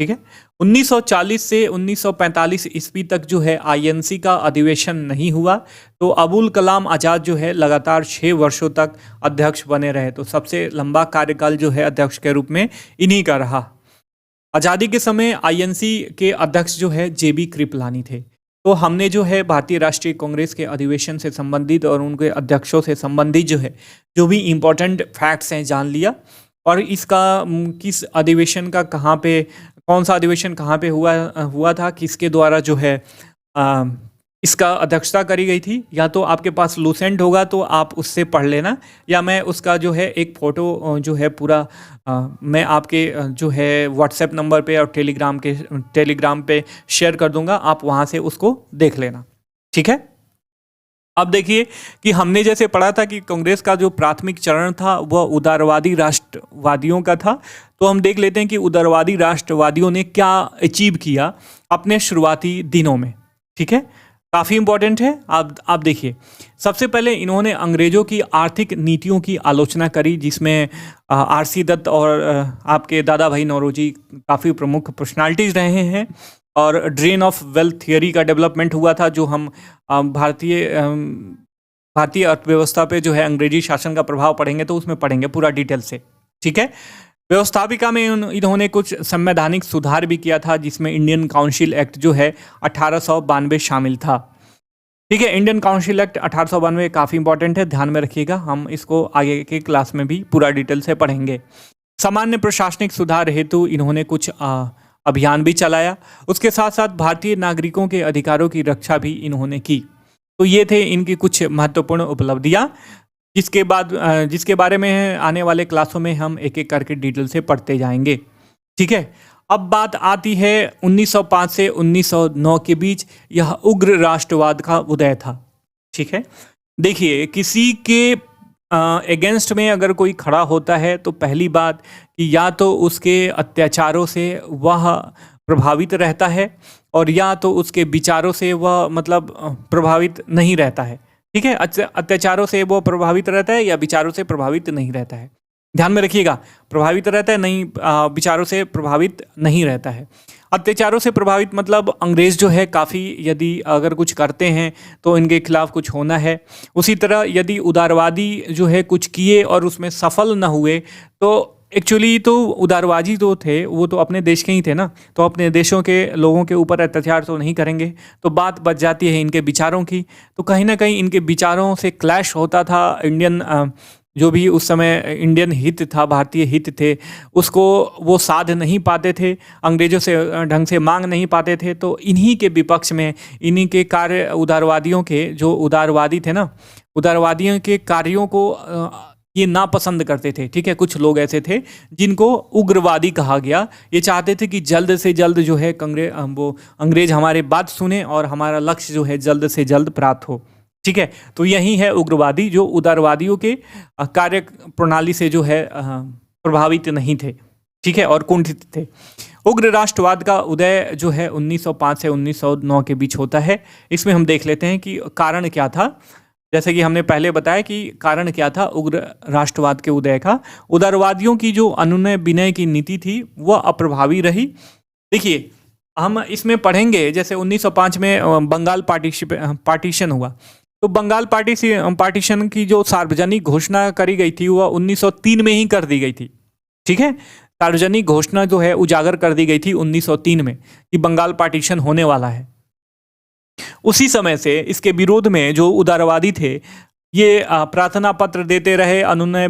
ठीक है, 1940 से 1945 ईस्वी तक जो है आईएनसी का अधिवेशन नहीं हुआ, तो अबुल कलाम आज़ाद जो है लगातार 6 वर्षों तक अध्यक्ष बने रहे। तो सबसे लंबा कार्यकाल जो है अध्यक्ष के रूप में इन्हीं का रहा। आज़ादी के समय आईएनसी के अध्यक्ष जो है जेबी कृपलानी थे। तो हमने जो है भारतीय राष्ट्रीय कांग्रेस के अधिवेशन से संबंधित और उनके अध्यक्षों से संबंधित जो भी इम्पोर्टेंट फैक्ट्स हैं जान लिया। और इसका किस अधिवेशन का कहाँ पे, कौन सा अधिवेशन कहाँ पे हुआ था, किसके द्वारा जो है इसका अध्यक्षता करी गई थी। या तो आपके पास लूसेंट होगा तो आप उससे पढ़ लेना, या मैं उसका जो है एक फ़ोटो जो है पूरा मैं आपके जो है व्हाट्सएप नंबर पे और टेलीग्राम पे शेयर कर दूंगा, आप वहाँ से उसको देख लेना। ठीक है, अब देखिए कि हमने जैसे पढ़ा था कि कांग्रेस का जो प्राथमिक चरण था वह उदारवादी राष्ट्रवादियों का था। तो हम देख लेते हैं कि उदारवादी राष्ट्रवादियों ने क्या अचीव किया अपने शुरुआती दिनों में। ठीक है, काफ़ी इंपॉर्टेंट है। आप देखिए, सबसे पहले इन्होंने अंग्रेजों की आर्थिक नीतियों की आलोचना करी, जिसमें आरसी दत्त और आपके दादा भाई नौरोजी काफ़ी प्रमुख पर्सनालिटीज़ रहे हैं। और ड्रेन ऑफ वेल्थ थियरी का डेवलपमेंट हुआ था, जो हम भारतीय अर्थव्यवस्था पे जो है अंग्रेजी शासन का प्रभाव पढ़ेंगे तो उसमें पढ़ेंगे पूरा डिटेल से। ठीक है, व्यवस्थापिका में इन्होंने कुछ संवैधानिक सुधार भी किया था, जिसमें इंडियन काउंसिल एक्ट जो है 1892 शामिल था। ठीक है, इंडियन काउंसिल एक्ट 1892 काफ़ी इंपॉर्टेंट है, ध्यान में रखिएगा, हम इसको आगे के क्लास में भी पूरा डिटेल से पढ़ेंगे। सामान्य प्रशासनिक सुधार हेतु इन्होंने कुछ अभियान भी चलाया। उसके साथ साथ भारतीय नागरिकों के अधिकारों की रक्षा भी इन्होंने की। तो ये थे इनकी कुछ महत्वपूर्ण उपलब्धियां, जिसके बारे में आने वाले क्लासों में हम एक एक करके डिटेल से पढ़ते जाएंगे। ठीक है, अब बात आती है 1905 से 1909 के बीच यह उग्र राष्ट्रवाद का उदय था। ठीक है, देखिए, किसी के अगेंस्ट में अगर कोई खड़ा होता है तो पहली बात कि या तो उसके अत्याचारों से वह प्रभावित रहता है और या तो उसके विचारों से वह मतलब प्रभावित नहीं रहता है। ठीक है, अत्याचारों से वो प्रभावित रहता है या विचारों से प्रभावित नहीं रहता है। ध्यान में रखिएगा, प्रभावित रहता है, नहीं विचारों से प्रभावित नहीं रहता है। अत्याचारों से प्रभावित मतलब अंग्रेज जो है काफ़ी यदि अगर कुछ करते हैं तो इनके खिलाफ कुछ होना है। उसी तरह यदि उदारवादी जो है कुछ किए और उसमें सफल न हुए तो एक्चुअली तो उदारवादी जो थे वो तो अपने देश के ही थे ना, तो अपने देशों के लोगों के ऊपर अत्याचार तो नहीं करेंगे। तो बात बच जाती है इनके विचारों की। तो कहीं ना कहीं इनके विचारों से क्लैश होता था। इंडियन जो भी उस समय इंडियन हित था, भारतीय हित थे, उसको वो साध नहीं पाते थे, अंग्रेजों से ढंग से मांग नहीं पाते थे। तो इन्हीं के विपक्ष में इन्हीं के कार्य उदारवादियों के जो उदारवादी थे ना, उदारवादियों के कार्यों को ये नापसंद करते थे। ठीक है, कुछ लोग ऐसे थे जिनको उग्रवादी कहा गया। ये चाहते थे कि जल्द से जल्द जो है अंग्रेज हमारे बात सुने और हमारा लक्ष्य जो है जल्द से जल्द प्राप्त हो। ठीक है, तो यही है उग्रवादी, जो उदारवादियों के कार्य प्रणाली से जो है प्रभावित नहीं थे। ठीक है, और कुंठित थे। उग्र राष्ट्रवाद का उदय जो है 1905 से 1909 के बीच होता है। इसमें हम देख लेते हैं कि कारण क्या था। जैसे कि हमने पहले बताया कि कारण क्या था उग्र राष्ट्रवाद के उदय का। उदारवादियों की जो अनुनय विनय की नीति थी वह अप्रभावी रही। देखिए, हम इसमें पढ़ेंगे जैसे 1905 में बंगाल पार्टीशन हुआ। तो बंगाल पार्टीशन की जो सार्वजनिक घोषणा करी गई थी वह 1903 में ही कर दी गई थी। ठीक है, सार्वजनिक घोषणा जो है उजागर कर दी गई थी 1903 में कि बंगाल पार्टीशन होने वाला है। उसी समय से इसके विरोध में जो उदारवादी थे ये प्रार्थना पत्र देते रहे, अनुनय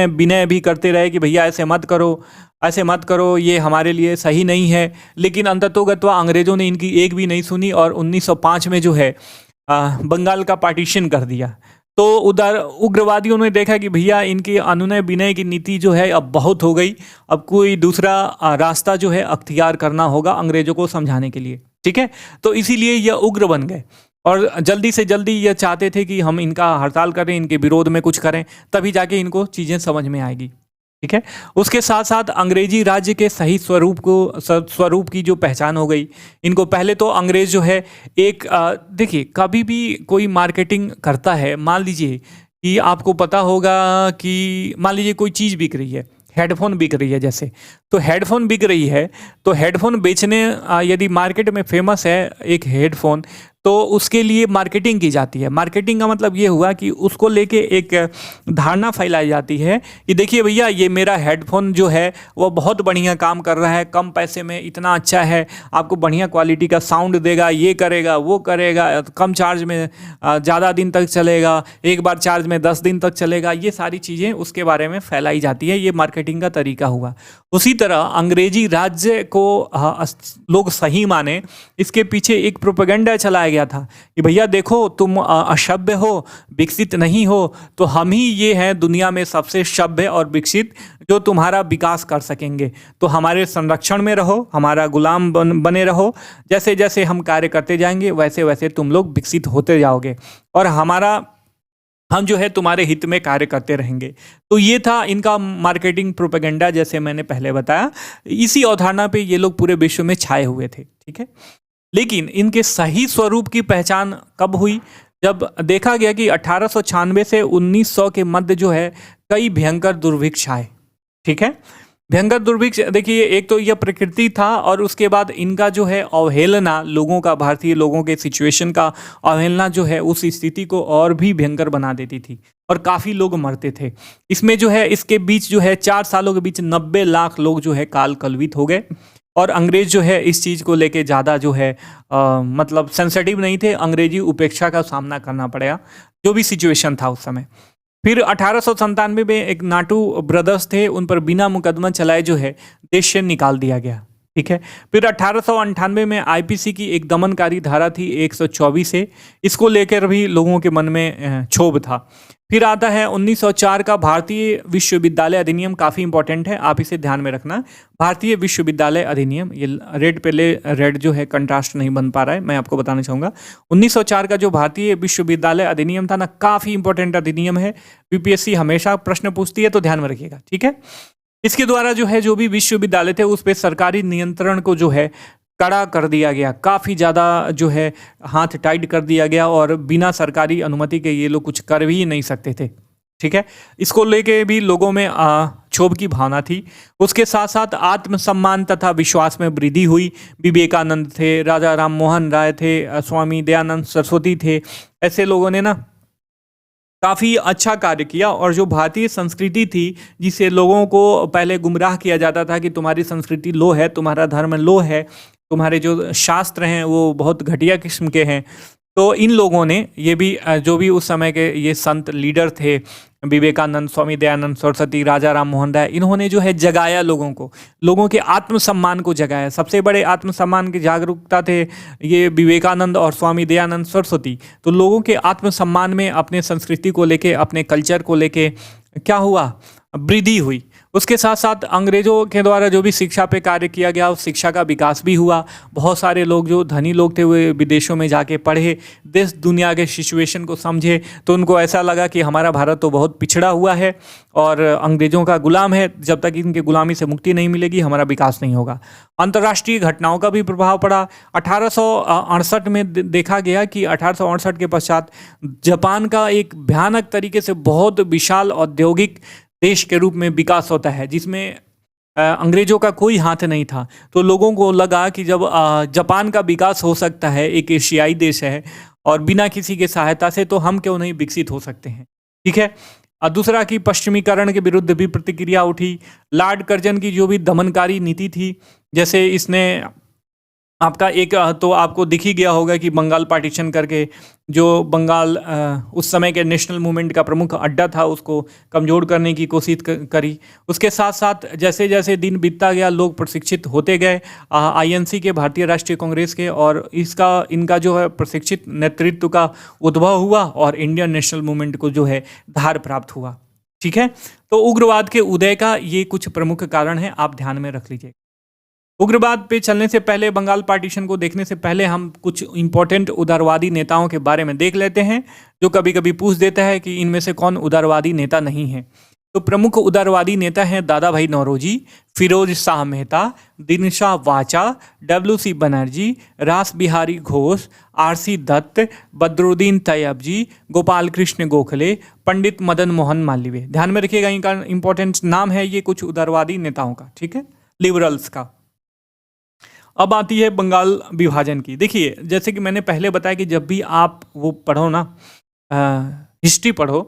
विनय भी करते रहे कि भैया ऐसे मत करो, ये हमारे लिए सही नहीं है। लेकिन अंततोगत्वा अंग्रेजों ने इनकी एक भी नहीं सुनी और 1905 में जो है बंगाल का पार्टीशन कर दिया। तो उग्रवादियों ने देखा कि भैया इनकी अनुनय विनय की नीति जो है अब बहुत हो गई, अब कोई दूसरा रास्ता जो है अख्तियार करना होगा अंग्रेजों को समझाने के लिए। ठीक है, तो इसीलिए यह उग्र बन गए और जल्दी से जल्दी यह चाहते थे कि हम इनका हड़ताल करें, इनके विरोध में कुछ करें, तभी जाके इनको चीज़ें समझ में आएगी। ठीक है, उसके साथ साथ अंग्रेजी राज्य के सही स्वरूप की जो पहचान हो गई इनको। पहले तो अंग्रेज जो है एक देखिए, कभी भी कोई मार्केटिंग करता है, मान लीजिए कि आपको पता होगा कि मान लीजिए कोई चीज़ बिक रही है, हेडफोन बिक रही है जैसे, तो हेडफोन बिक रही है तो हेडफोन बेचने यदि मार्केट में फेमस है एक हेडफोन, तो उसके लिए मार्केटिंग की जाती है। मार्केटिंग का मतलब ये हुआ कि उसको लेके एक धारणा फैलाई जाती है कि देखिए भैया ये मेरा हेडफोन जो है वो बहुत बढ़िया काम कर रहा है, कम पैसे में इतना अच्छा है, आपको बढ़िया क्वालिटी का साउंड देगा, ये करेगा वो करेगा, कम चार्ज में ज़्यादा दिन तक चलेगा, एक बार चार्ज में 10 दिन तक चलेगा। ये सारी चीज़ें उसके बारे में फैलाई जाती है। ये मार्केटिंग का तरीका हुआ। उसी तरह अंग्रेजी राज्य को लोग सही माने, इसके पीछे एक प्रोपेगेंडा चलाया गया था कि भैया देखो तुम असभ्य हो, विकसित नहीं हो, तो हम ही ये हैं दुनिया में सबसे सभ्य और विकसित जो तुम्हारा विकास कर सकेंगे। तो हमारे संरक्षण में रहो, हमारा गुलाम बने रहो, जैसे जैसे हम कार्य करते जाएंगे वैसे वैसे तुम लोग विकसित होते जाओगे और हम जो है तुम्हारे हित में कार्य करते रहेंगे। तो ये था इनका मार्केटिंग प्रोपेगेंडा, जैसे मैंने पहले बताया। इसी अवधारणा पे ये लोग पूरे विश्व में छाए हुए थे, ठीक है। लेकिन इनके सही स्वरूप की पहचान कब हुई? जब देखा गया कि 1896 से 1900 के मध्य जो है कई भयंकर दुर्भिक्ष आए, ठीक है। भयंकर दुर्भिक्ष, देखिए एक तो यह प्रकृति था और उसके बाद इनका जो है अवहेलना लोगों का, भारतीय लोगों के सिचुएशन का अवहेलना जो है उस स्थिति को और भी भयंकर बना देती थी और काफ़ी लोग मरते थे। इसमें जो है इसके बीच जो है 4 सालों के बीच 90 लाख लोग जो है काल कलवित हो गए और अंग्रेज जो है इस चीज़ को लेके ज़्यादा जो है मतलब सेंसिटिव नहीं थे। अंग्रेजी उपेक्षा का सामना करना पड़ा जो भी सिचुएशन था उस समय। फिर 1897 में एक नाटू ब्रदर्स थे, उन पर बिना मुकदमा चलाए जो है देश से निकाल दिया गया, ठीक है। फिर 1898 में आईपीसी की एक दमनकारी धारा थी 124 से, इसको लेकर भी लोगों के मन में क्षोभ था। फिर आता है 1904 का भारतीय विश्वविद्यालय अधिनियम, काफ़ी इंपॉर्टेंट है, आप इसे ध्यान में रखना। भारतीय विश्वविद्यालय अधिनियम, ये रेड पहले रेड जो है कंट्रास्ट नहीं बन पा रहा है, मैं आपको बताना चाहूँगा। 1904 का जो भारतीय विश्वविद्यालय अधिनियम था ना, काफ़ी इंपॉर्टेंट अधिनियम है, यूपीएससी हमेशा प्रश्न पूछती है, तो ध्यान में रखिएगा, ठीक है। इसके द्वारा जो है जो भी विश्वविद्यालय थे उस पर सरकारी नियंत्रण को जो है कड़ा कर दिया गया, काफ़ी ज़्यादा जो है हाथ टाइट कर दिया गया और बिना सरकारी अनुमति के ये लोग कुछ कर भी नहीं सकते थे, ठीक है। इसको लेके भी लोगों में क्षोभ की भावना थी। उसके साथ साथ आत्मसम्मान तथा विश्वास में वृद्धि हुई। विवेकानंद थे, राजा राम मोहन राय थे, स्वामी दयानंद सरस्वती थे, ऐसे लोगों ने ना काफ़ी अच्छा कार्य किया। और जो भारतीय संस्कृति थी जिसे लोगों को पहले गुमराह किया जाता था कि तुम्हारी संस्कृति लो है, तुम्हारा धर्म लो है, तुम्हारे जो शास्त्र हैं वो बहुत घटिया किस्म के हैं, तो इन लोगों ने ये भी जो भी उस समय के ये संत लीडर थे, विवेकानंद, स्वामी दयानंद सरस्वती, राजा राम मोहन राय, इन्होंने जो है जगाया लोगों को, लोगों के आत्मसम्मान को जगाया। सबसे बड़े आत्मसम्मान की जागरूकता थे ये विवेकानंद और स्वामी दयानंद सरस्वती। तो लोगों के आत्मसम्मान में अपने संस्कृति को लेके, अपने कल्चर को लेके क्या हुआ, वृद्धि हुई। उसके साथ साथ अंग्रेजों के द्वारा जो भी शिक्षा पे कार्य किया गया, उस शिक्षा का विकास भी हुआ। बहुत सारे लोग जो धनी लोग थे वे विदेशों में जाके पढ़े, देश दुनिया के सिचुएशन को समझे, तो उनको ऐसा लगा कि हमारा भारत तो बहुत पिछड़ा हुआ है और अंग्रेजों का गुलाम है, जब तक इनके गुलामी से मुक्ति नहीं मिलेगी हमारा विकास नहीं होगा। अंतर्राष्ट्रीय घटनाओं का भी प्रभाव पड़ा। 1868 में देखा गया कि 1868 के पश्चात जापान का एक भयानक तरीके से बहुत विशाल औद्योगिक देश के रूप में विकास होता है, जिसमें अंग्रेजों का कोई हाथ नहीं था। तो लोगों को लगा कि जब जापान का विकास हो सकता है, एक एशियाई देश है और बिना किसी के सहायता से, तो हम क्यों नहीं विकसित हो सकते हैं, ठीक है। दूसरा कि पश्चिमीकरण के विरुद्ध भी प्रतिक्रिया उठी। लॉर्ड कर्जन की जो भी दमनकारी नीति थी, जैसे इसने आपका एक तो आपको दिख ही गया होगा कि बंगाल पार्टीशन करके जो बंगाल उस समय के नेशनल मूवमेंट का प्रमुख अड्डा था उसको कमज़ोर करने की कोशिश करी। उसके साथ साथ जैसे जैसे दिन बीतता गया लोग प्रशिक्षित होते गए आईएनसी के, भारतीय राष्ट्रीय कांग्रेस के, और इनका जो है प्रशिक्षित नेतृत्व का उद्भव हुआ और इंडियन नेशनल मूवमेंट को जो है धार प्राप्त हुआ, ठीक है। तो उग्रवाद के उदय का ये कुछ प्रमुख कारण है, आप ध्यान में रख लीजिए। उग्रवाद पे चलने से पहले, बंगाल पार्टीशन को देखने से पहले हम कुछ इंपॉर्टेंट उदारवादी नेताओं के बारे में देख लेते हैं, जो कभी कभी पूछ देता है कि इनमें से कौन उदारवादी नेता नहीं है। तो प्रमुख उदारवादी नेता हैं दादा भाई नौरोजी, फिरोज शाह मेहता, दिनशा वाचा, डब्ल्यू.सी. बनर्जी, रास बिहारी घोष, आर.सी. दत्त, बदरुद्दीन तैयबजी, गोपाल कृष्ण गोखले, पंडित मदन मोहन मालवीय। ध्यान में रखिएगा, इनका इंपॉर्टेंट नाम है ये कुछ उदारवादी नेताओं का, ठीक है, लिबरल्स का। अब आती है बंगाल विभाजन की। देखिए जैसे कि मैंने पहले बताया कि जब भी आप वो पढ़ो ना, हिस्ट्री पढ़ो,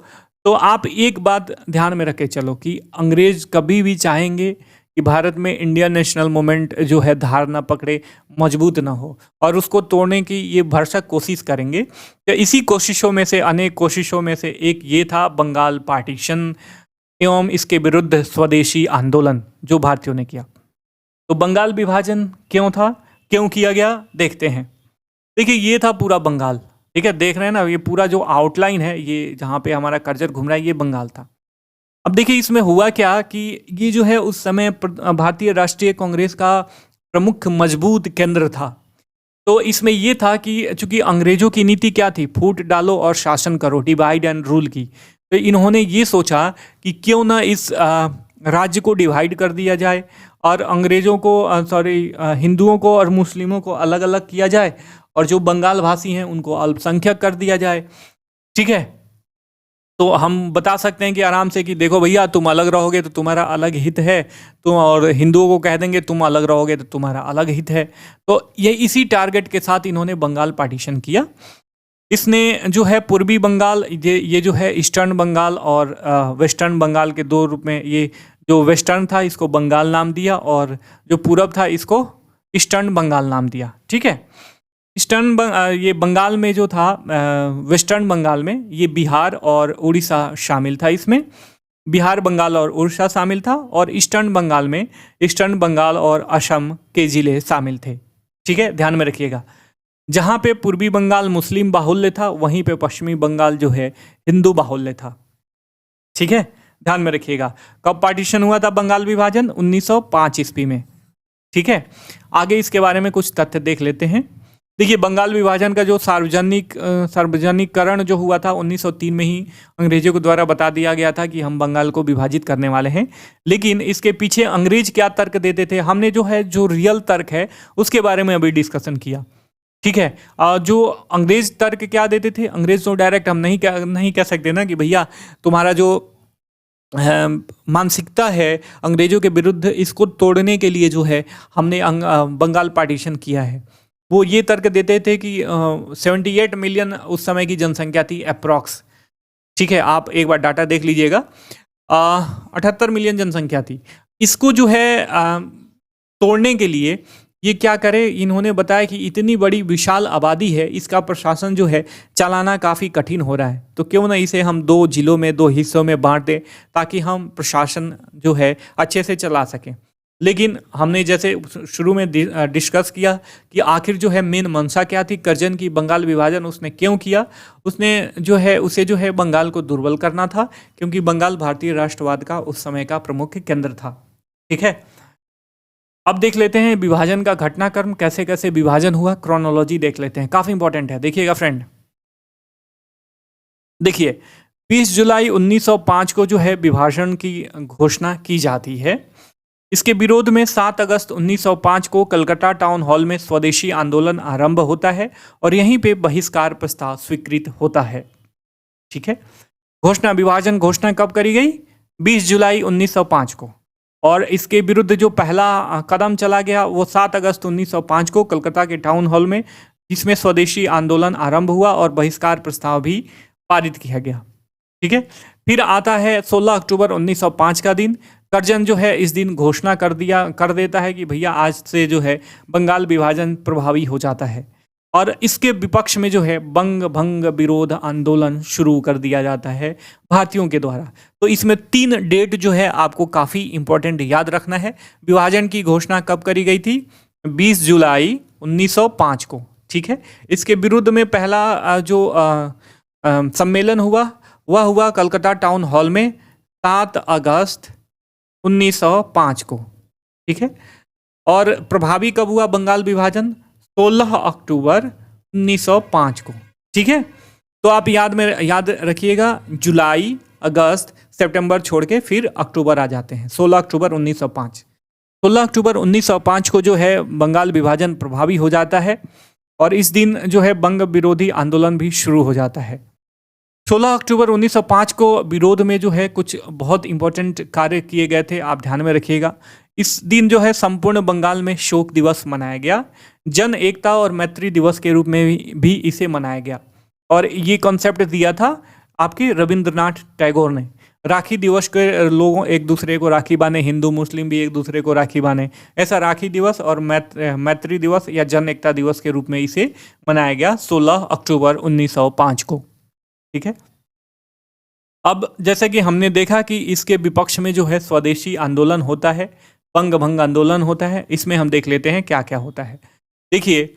तो आप एक बात ध्यान में रख के चलो कि अंग्रेज कभी भी चाहेंगे कि भारत में इंडियन नेशनल मूवमेंट जो है धार ना पकड़े, मजबूत ना हो, और उसको तोड़ने की ये भरसक कोशिश करेंगे। तो इसी कोशिशों में से, अनेक कोशिशों में से एक ये था बंगाल पार्टीशन एवं इसके विरुद्ध स्वदेशी आंदोलन जो भारतीयों ने किया। तो बंगाल विभाजन क्यों था, क्यों किया गया, देखते हैं। देखिए ये था पूरा बंगाल, ठीक है, देख रहे हैं ना, ये पूरा जो आउटलाइन है, ये जहाँ पे हमारा कर्सर घूम रहा है, ये बंगाल था। अब देखिए इसमें हुआ क्या कि ये जो है उस समय भारतीय राष्ट्रीय कांग्रेस का प्रमुख मजबूत केंद्र था। तो इसमें ये था कि चूंकि अंग्रेजों की नीति क्या थी, फूट डालो और शासन करो, डिवाइड एंड रूल की, तो इन्होंने ये सोचा कि क्यों ना इस राज्य को डिवाइड कर दिया जाए और अंग्रेजों को हिंदुओं को और मुस्लिमों को अलग अलग किया जाए और जो बंगाल भाषी हैं उनको अल्पसंख्यक कर दिया जाए। ठीक है, तो हम बता सकते हैं कि आराम से कि देखो भैया, तुम अलग रहोगे तो तुम्हारा अलग हित है, तुम और हिंदुओं को कह देंगे तुम अलग रहोगे तो तुम्हारा अलग हित है। तो ये इसी टारगेट के साथ इन्होंने बंगाल पार्टीशन किया। इसने जो है पूर्वी बंगाल, ये जो है ईस्टर्न बंगाल और वेस्टर्न बंगाल के दो रूप में, ये जो वेस्टर्न था इसको बंगाल नाम दिया और जो पूरब था इसको ईस्टर्न बंगाल नाम दिया। ठीक है, ये बंगाल में जो था, वेस्टर्न बंगाल में ये बिहार और उड़ीसा शामिल था। इसमें बिहार, बंगाल और उड़ीसा शामिल था और ईस्टर्न बंगाल में ईस्टर्न बंगाल और असम के ज़िले शामिल थे। ठीक है, ध्यान में रखिएगा, जहाँ पे पूर्वी बंगाल मुस्लिम बाहुल्य था वहीं पे पश्चिमी बंगाल जो है हिंदू बाहुल्य था। ठीक है, ध्यान में रखिएगा। कब पार्टीशन हुआ था बंगाल विभाजन? 1905 ईस्वी में। ठीक है, आगे इसके बारे में कुछ तथ्य देख लेते हैं। देखिए बंगाल विभाजन का जो सार्वजनिकरण जो हुआ था 1903 में ही अंग्रेजों के द्वारा बता दिया गया था कि हम बंगाल को विभाजित करने वाले हैं। लेकिन इसके पीछे अंग्रेज क्या तर्क देते थे, हमने जो रियल तर्क है उसके बारे में अभी डिस्कशन किया। ठीक है, जो अंग्रेज तर्क क्या देते थे, अंग्रेज तो डायरेक्ट हम नहीं कह सकते ना कि भैया तुम्हारा जो मानसिकता है अंग्रेजों के विरुद्ध, इसको तोड़ने के लिए जो है हमने बंगाल पार्टीशन किया है। वो ये तर्क देते थे कि 78 मिलियन उस समय की जनसंख्या थी अप्रॉक्स। ठीक है, आप एक बार डाटा देख लीजिएगा, 78 मिलियन जनसंख्या थी। इसको जो है तोड़ने के लिए ये क्या करे, इन्होंने बताया कि इतनी बड़ी विशाल आबादी है, इसका प्रशासन जो है चलाना काफ़ी कठिन हो रहा है, तो क्यों ना इसे हम 2 जिलों में, 2 हिस्सों में बांट दें ताकि हम प्रशासन जो है अच्छे से चला सकें। लेकिन हमने जैसे शुरू में डिस्कस किया कि आखिर जो है मेन मंशा क्या थी कर्जन की, बंगाल विभाजन उसने क्यों किया? उसे जो है बंगाल को दुर्बल करना था, क्योंकि बंगाल भारतीय राष्ट्रवाद का उस समय का प्रमुख केंद्र था। ठीक है, अब देख लेते हैं विभाजन का घटनाक्रम, कैसे कैसे विभाजन हुआ, क्रोनोलॉजी देख लेते हैं, काफ़ी इंपॉर्टेंट है। देखिएगा फ्रेंड, देखिए 20 जुलाई 1905 को जो है विभाजन की घोषणा की जाती है। इसके विरोध में 7 अगस्त 1905 को कलकत्ता टाउन हॉल में स्वदेशी आंदोलन आरंभ होता है और यहीं पे बहिष्कार प्रस्ताव स्वीकृत होता है। ठीक है, विभाजन घोषणा कब करी गई? 20 जुलाई 1905 को, और इसके विरुद्ध जो पहला कदम चला गया वो 7 अगस्त 1905 को कलकत्ता के टाउन हॉल में, जिसमें स्वदेशी आंदोलन आरंभ हुआ और बहिष्कार प्रस्ताव भी पारित किया गया। ठीक है, फिर आता है 16 अक्टूबर 1905 का दिन। कर्जन जो है इस दिन घोषणा कर देता है कि भैया आज से जो है बंगाल विभाजन प्रभावी हो जाता है, और इसके विपक्ष में जो है बंग भंग विरोध आंदोलन शुरू कर दिया जाता है भारतीयों के द्वारा। तो इसमें 3 डेट जो है आपको काफ़ी इंपॉर्टेंट याद रखना है। विभाजन की घोषणा कब करी गई थी? 20 जुलाई 1905 को। ठीक है, इसके विरुद्ध में पहला जो सम्मेलन हुआ वह हुआ कलकत्ता टाउन हॉल में 7 अगस्त 1905 को। ठीक है, और प्रभावी कब हुआ बंगाल विभाजन? 16 अक्टूबर 1905 को। ठीक है, तो आप याद रखिएगा, जुलाई, अगस्त, सितंबर छोड़ के फिर अक्टूबर आ जाते हैं। 16 अक्टूबर 1905, 16 अक्टूबर 1905 को जो है बंगाल विभाजन प्रभावी हो जाता है और इस दिन जो है बंग विरोधी आंदोलन भी शुरू हो जाता है। 16 अक्टूबर 1905 को विरोध में जो है कुछ बहुत इंपॉर्टेंट कार्य किए गए थे, आप ध्यान में रखिएगा। इस दिन जो है संपूर्ण बंगाल में शोक दिवस मनाया गया, जन एकता और मैत्री दिवस के रूप में भी इसे मनाया गया, और ये कॉन्सेप्ट दिया था आपके रविंद्रनाथ टैगोर ने। राखी दिवस के लोगों एक दूसरे को राखी बांधे, हिंदू मुस्लिम भी एक दूसरे को राखी बांधे, ऐसा राखी दिवस और मैत्री दिवस या जन एकता दिवस के रूप में इसे मनाया गया 16 अक्टूबर 1905 को। ठीक है, अब जैसे कि हमने देखा कि इसके विपक्ष में जो है स्वदेशी आंदोलन होता है, बंग भंग आंदोलन होता है। इसमें हम देख लेते हैं क्या क्या होता है। देखिए,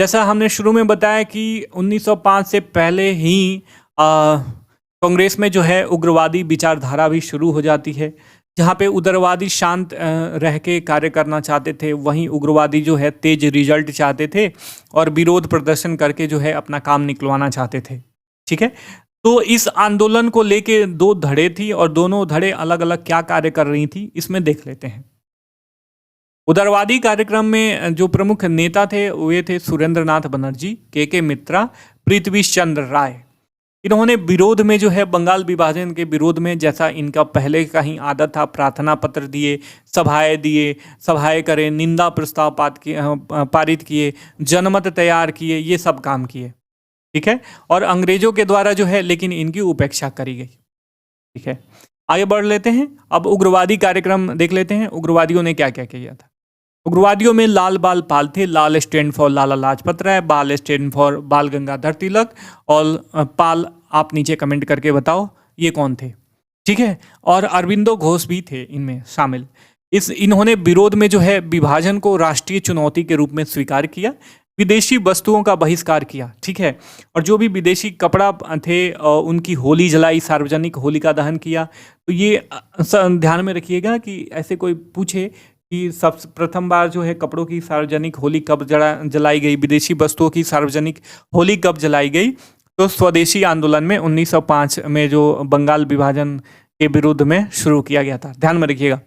जैसा हमने शुरू में बताया कि 1905 से पहले ही कांग्रेस में जो है उग्रवादी विचारधारा भी शुरू हो जाती है। जहाँ पे उग्रवादी शांत रह के कार्य करना चाहते थे, वहीं उग्रवादी जो है तेज रिजल्ट चाहते थे और विरोध प्रदर्शन करके जो है अपना काम निकलवाना चाहते थे। ठीक है, तो इस आंदोलन को लेके दो धड़े थी और दोनों धड़े अलग अलग क्या कार्य कर रही थी, इसमें देख लेते हैं। उदारवादी कार्यक्रम में जो प्रमुख नेता थे वे थे सुरेंद्र नाथ बनर्जी, के मित्रा, पृथ्वी चंद्र राय। इन्होंने विरोध में जो है बंगाल विभाजन के विरोध में, जैसा इनका पहले का ही आदत था, प्रार्थना पत्र दिए, सभाएं करे, निंदा प्रस्ताव पारित किए, जनमत तैयार किए, ये सब काम किए। ठीक है, और अंग्रेजों के द्वारा जो है लेकिन इनकी उपेक्षा करी गई। ठीक है, आगे बढ़ लेते हैं। अब उग्रवादी कार्यक्रम देख लेते हैं। उग्रवादियों ने क्या क्या किया था। उग्रवादियों में लाल बाल पाल थे। लाल स्टैंड फॉर लाला लाजपत राय, बाल स्टैंड फॉर बाल गंगाधर तिलक, और पाल आप नीचे कमेंट करके बताओ ये कौन थे। ठीक है, और अरविंदो घोष भी थे इनमें शामिल। इन्होंने विरोध में जो है विभाजन को राष्ट्रीय चुनौती के रूप में स्वीकार किया, विदेशी वस्तुओं का बहिष्कार किया। ठीक है, और जो भी विदेशी कपड़ा थे उनकी होली जलाई, सार्वजनिक होलिका दहन किया। तो ये ध्यान में रखिएगा कि ऐसे कोई पूछे कि सब प्रथम बार जो है कपड़ों की सार्वजनिक होली कब जलाई गई, विदेशी वस्तुओं की सार्वजनिक होली कब जलाई गई, तो स्वदेशी आंदोलन में 1905 में जो बंगाल विभाजन के विरुद्ध में शुरू किया गया था। ध्यान में रखिएगा।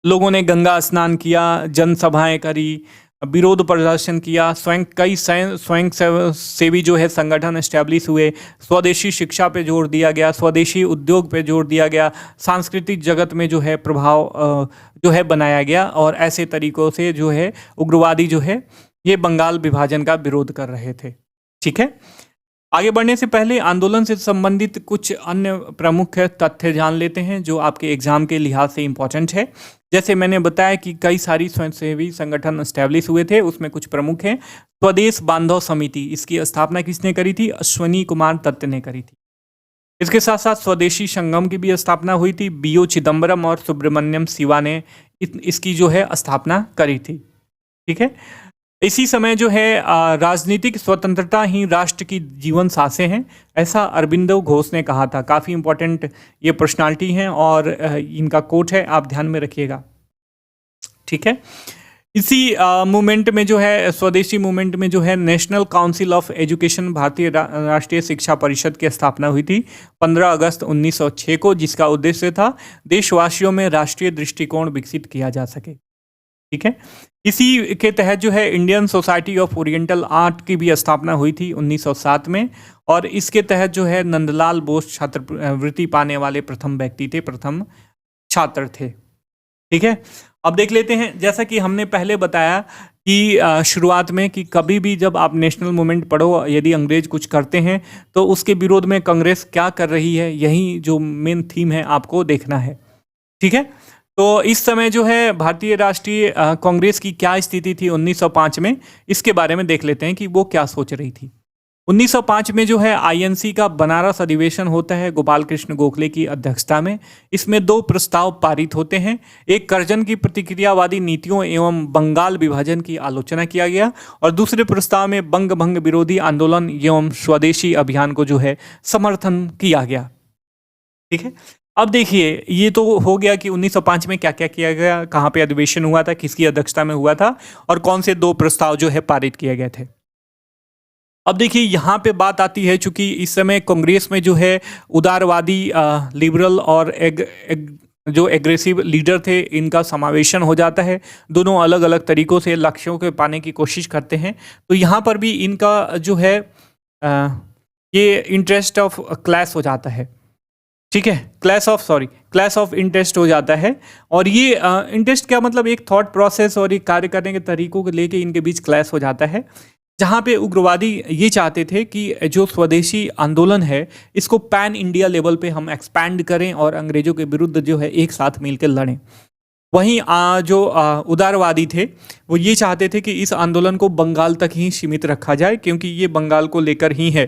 लोगों ने गंगा स्नान किया, जनसभाएं करी, विरोध प्रदर्शन किया, कई स्वयं सेवी जो है संगठन एस्टैब्लिश हुए, स्वदेशी शिक्षा पे जोर दिया गया, स्वदेशी उद्योग पे जोर दिया गया, सांस्कृतिक जगत में जो है प्रभाव जो है बनाया गया, और ऐसे तरीकों से जो है उग्रवादी जो है ये बंगाल विभाजन का विरोध कर रहे थे। ठीक है, आगे बढ़ने से पहले आंदोलन से संबंधित कुछ अन्य प्रमुख तथ्य जान लेते हैं जो आपके एग्जाम के लिहाज से इम्पोर्टेंट है। जैसे मैंने बताया कि कई सारी स्वयंसेवी संगठन एस्टैब्लिश हुए थे, उसमें कुछ प्रमुख हैं। स्वदेश बांधव समिति, इसकी स्थापना किसने करी थी? अश्वनी कुमार दत्त ने करी थी। इसके साथ साथ स्वदेशी संगम की भी स्थापना हुई थी। B.O. चिदम्बरम और सुब्रमण्यम शिवा ने इसकी जो है स्थापना करी थी। ठीक है, इसी समय जो है राजनीतिक स्वतंत्रता ही राष्ट्र की जीवन सांसें हैं, ऐसा अरविंदो घोष ने कहा था। काफ़ी इंपॉर्टेंट ये पर्सनालिटी हैं और इनका कोट है, आप ध्यान में रखिएगा। ठीक है, इसी मूवमेंट में जो है, स्वदेशी मूवमेंट में जो है नेशनल काउंसिल ऑफ एजुकेशन, भारतीय राष्ट्रीय शिक्षा परिषद की स्थापना हुई थी 15 अगस्त 1906 को, जिसका उद्देश्य था देशवासियों में राष्ट्रीय दृष्टिकोण विकसित किया जा सके। ठीक है, इसी के तहत जो है Indian society of oriental art की भी स्थापना हुई थी 1907 में, और इसके तहत जो है नंदलाल बोस छात्रवृत्ति पाने वाले प्रथम व्यक्ति थे, प्रथम छात्र थे। ठीक है, अब देख लेते हैं, जैसा कि हमने पहले बताया कि शुरुआत में कि कभी भी जब आप नेशनल मूवमेंट पढ़ो, यदि अंग्रेज कुछ करते हैं तो उसके विरोध में कांग्रेस क्या कर रही है, यही जो मेन थीम है आपको देखना है। ठीक है, तो इस समय जो है भारतीय राष्ट्रीय कांग्रेस की क्या स्थिति थी 1905 में, इसके बारे में देख लेते हैं कि वो क्या सोच रही थी। 1905 में जो है INC का बनारस अधिवेशन होता है गोपाल कृष्ण गोखले की अध्यक्षता में। इसमें 2 प्रस्ताव पारित होते हैं। एक कर्जन की प्रतिक्रियावादी नीतियों एवं बंगाल विभाजन की आलोचना किया गया, और दूसरे प्रस्ताव में बंग भंग विरोधी आंदोलन एवं स्वदेशी अभियान को जो है समर्थन किया गया। ठीक है, अब देखिए, ये तो हो गया कि 1905 में क्या क्या किया गया, कहाँ पे अधिवेशन हुआ था, किसकी अध्यक्षता में हुआ था, और कौन से 2 प्रस्ताव जो है पारित किए गए थे। अब देखिए, यहाँ पे बात आती है, चूंकि इस समय कांग्रेस में जो है उदारवादी, लिबरल और जो एग्रेसिव लीडर थे, इनका समावेशन हो जाता है। दोनों अलग अलग तरीकों से लक्ष्यों को पाने की कोशिश करते हैं। तो यहाँ पर भी इनका जो है ये इंटरेस्ट ऑफ क्लैश हो जाता है। ठीक है, क्लैश ऑफ इंटरेस्ट हो जाता है। और ये इंटरेस्ट क्या मतलब, एक थॉट प्रोसेस और एक कार्य करने के तरीकों को लेके इनके बीच क्लैश हो जाता है, जहाँ पे उग्रवादी ये चाहते थे कि जो स्वदेशी आंदोलन है इसको पैन इंडिया लेवल पे हम एक्सपैंड करें और अंग्रेजों के विरुद्ध जो है एक साथ मिलकर लड़ें। वहीं जो उदारवादी थे वो ये चाहते थे कि इस आंदोलन को बंगाल तक ही सीमित रखा जाए, क्योंकि ये बंगाल को लेकर ही है।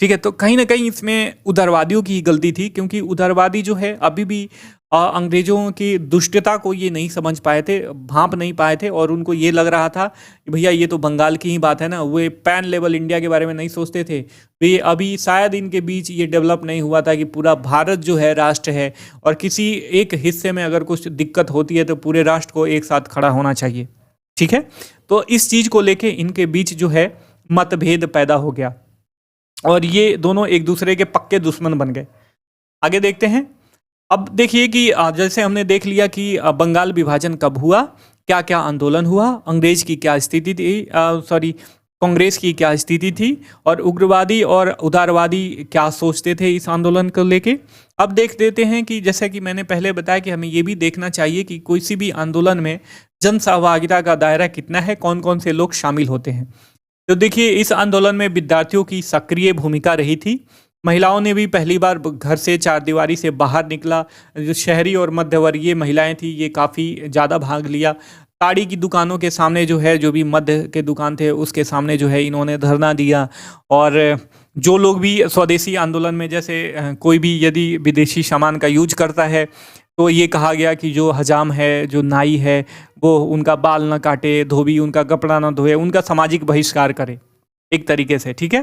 ठीक है, तो कहीं ना कहीं इसमें उदारवादियों की ही गलती थी, क्योंकि उदारवादी जो है अभी भी अंग्रेजों की दुष्टता को ये नहीं समझ पाए थे, भांप नहीं पाए थे, और उनको ये लग रहा था कि भैया ये तो बंगाल की ही बात है ना, वे पैन लेवल इंडिया के बारे में नहीं सोचते थे। तो ये अभी शायद इनके बीच ये डेवलप नहीं हुआ था कि पूरा भारत जो है राष्ट्र है, और किसी एक हिस्से में अगर कुछ दिक्कत होती है तो पूरे राष्ट्र को एक साथ खड़ा होना चाहिए। ठीक है, तो इस चीज को लेके इनके बीच जो है मतभेद पैदा हो गया, और ये दोनों एक दूसरे के पक्के दुश्मन बन गए। आगे देखते हैं। अब देखिए कि जैसे हमने देख लिया कि बंगाल विभाजन कब हुआ, क्या क्या आंदोलन हुआ, अंग्रेज की क्या स्थिति थी, कांग्रेस की क्या स्थिति थी, और उग्रवादी और उदारवादी क्या सोचते थे इस आंदोलन को लेके। अब देख देते हैं कि जैसे कि मैंने पहले बताया कि हमें ये भी देखना चाहिए कि कोई भी आंदोलन में जन सहभागिता का दायरा कितना है, कौन कौन से लोग शामिल होते हैं। तो देखिए, इस आंदोलन में विद्यार्थियों की सक्रिय भूमिका रही थी। महिलाओं ने भी पहली बार घर से चारदीवारी से बाहर निकला। जो शहरी और मध्यवर्गीय महिलाएं थी, ये काफ़ी ज़्यादा भाग लिया। साड़ी की दुकानों के सामने जो है, जो भी मध्य के दुकान थे उसके सामने जो है इन्होंने धरना दिया। और जो लोग भी स्वदेशी आंदोलन में, जैसे कोई भी यदि विदेशी सामान का यूज करता है तो ये कहा गया कि जो हजाम है, जो नाई है, वो उनका बाल न काटे, धोबी उनका कपड़ा न धोए, उनका सामाजिक बहिष्कार करे एक तरीके से। ठीक है,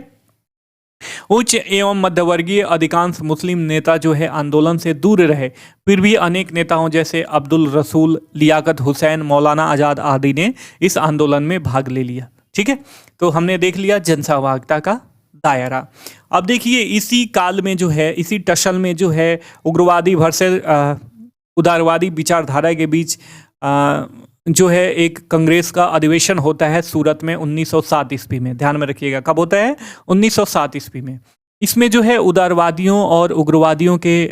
उच्च एवं मध्यवर्गीय अधिकांश मुस्लिम नेता जो है आंदोलन से दूर रहे, फिर भी अनेक नेताओं जैसे अब्दुल रसूल, लियाकत हुसैन, मौलाना आज़ाद आदि ने इस आंदोलन में भाग ले लिया। ठीक है, तो हमने देख लिया जनसहभागिता का दायरा। अब देखिए, इसी काल में जो है, इसी टसल में जो है उग्रवादी वर्सेस उदारवादी विचारधारा के बीच जो है एक कांग्रेस का अधिवेशन होता है सूरत में 1907 ईस्वी में। ध्यान में रखिएगा, कब होता है? 1907 ईस्वी में। इसमें जो है उदारवादियों और उग्रवादियों के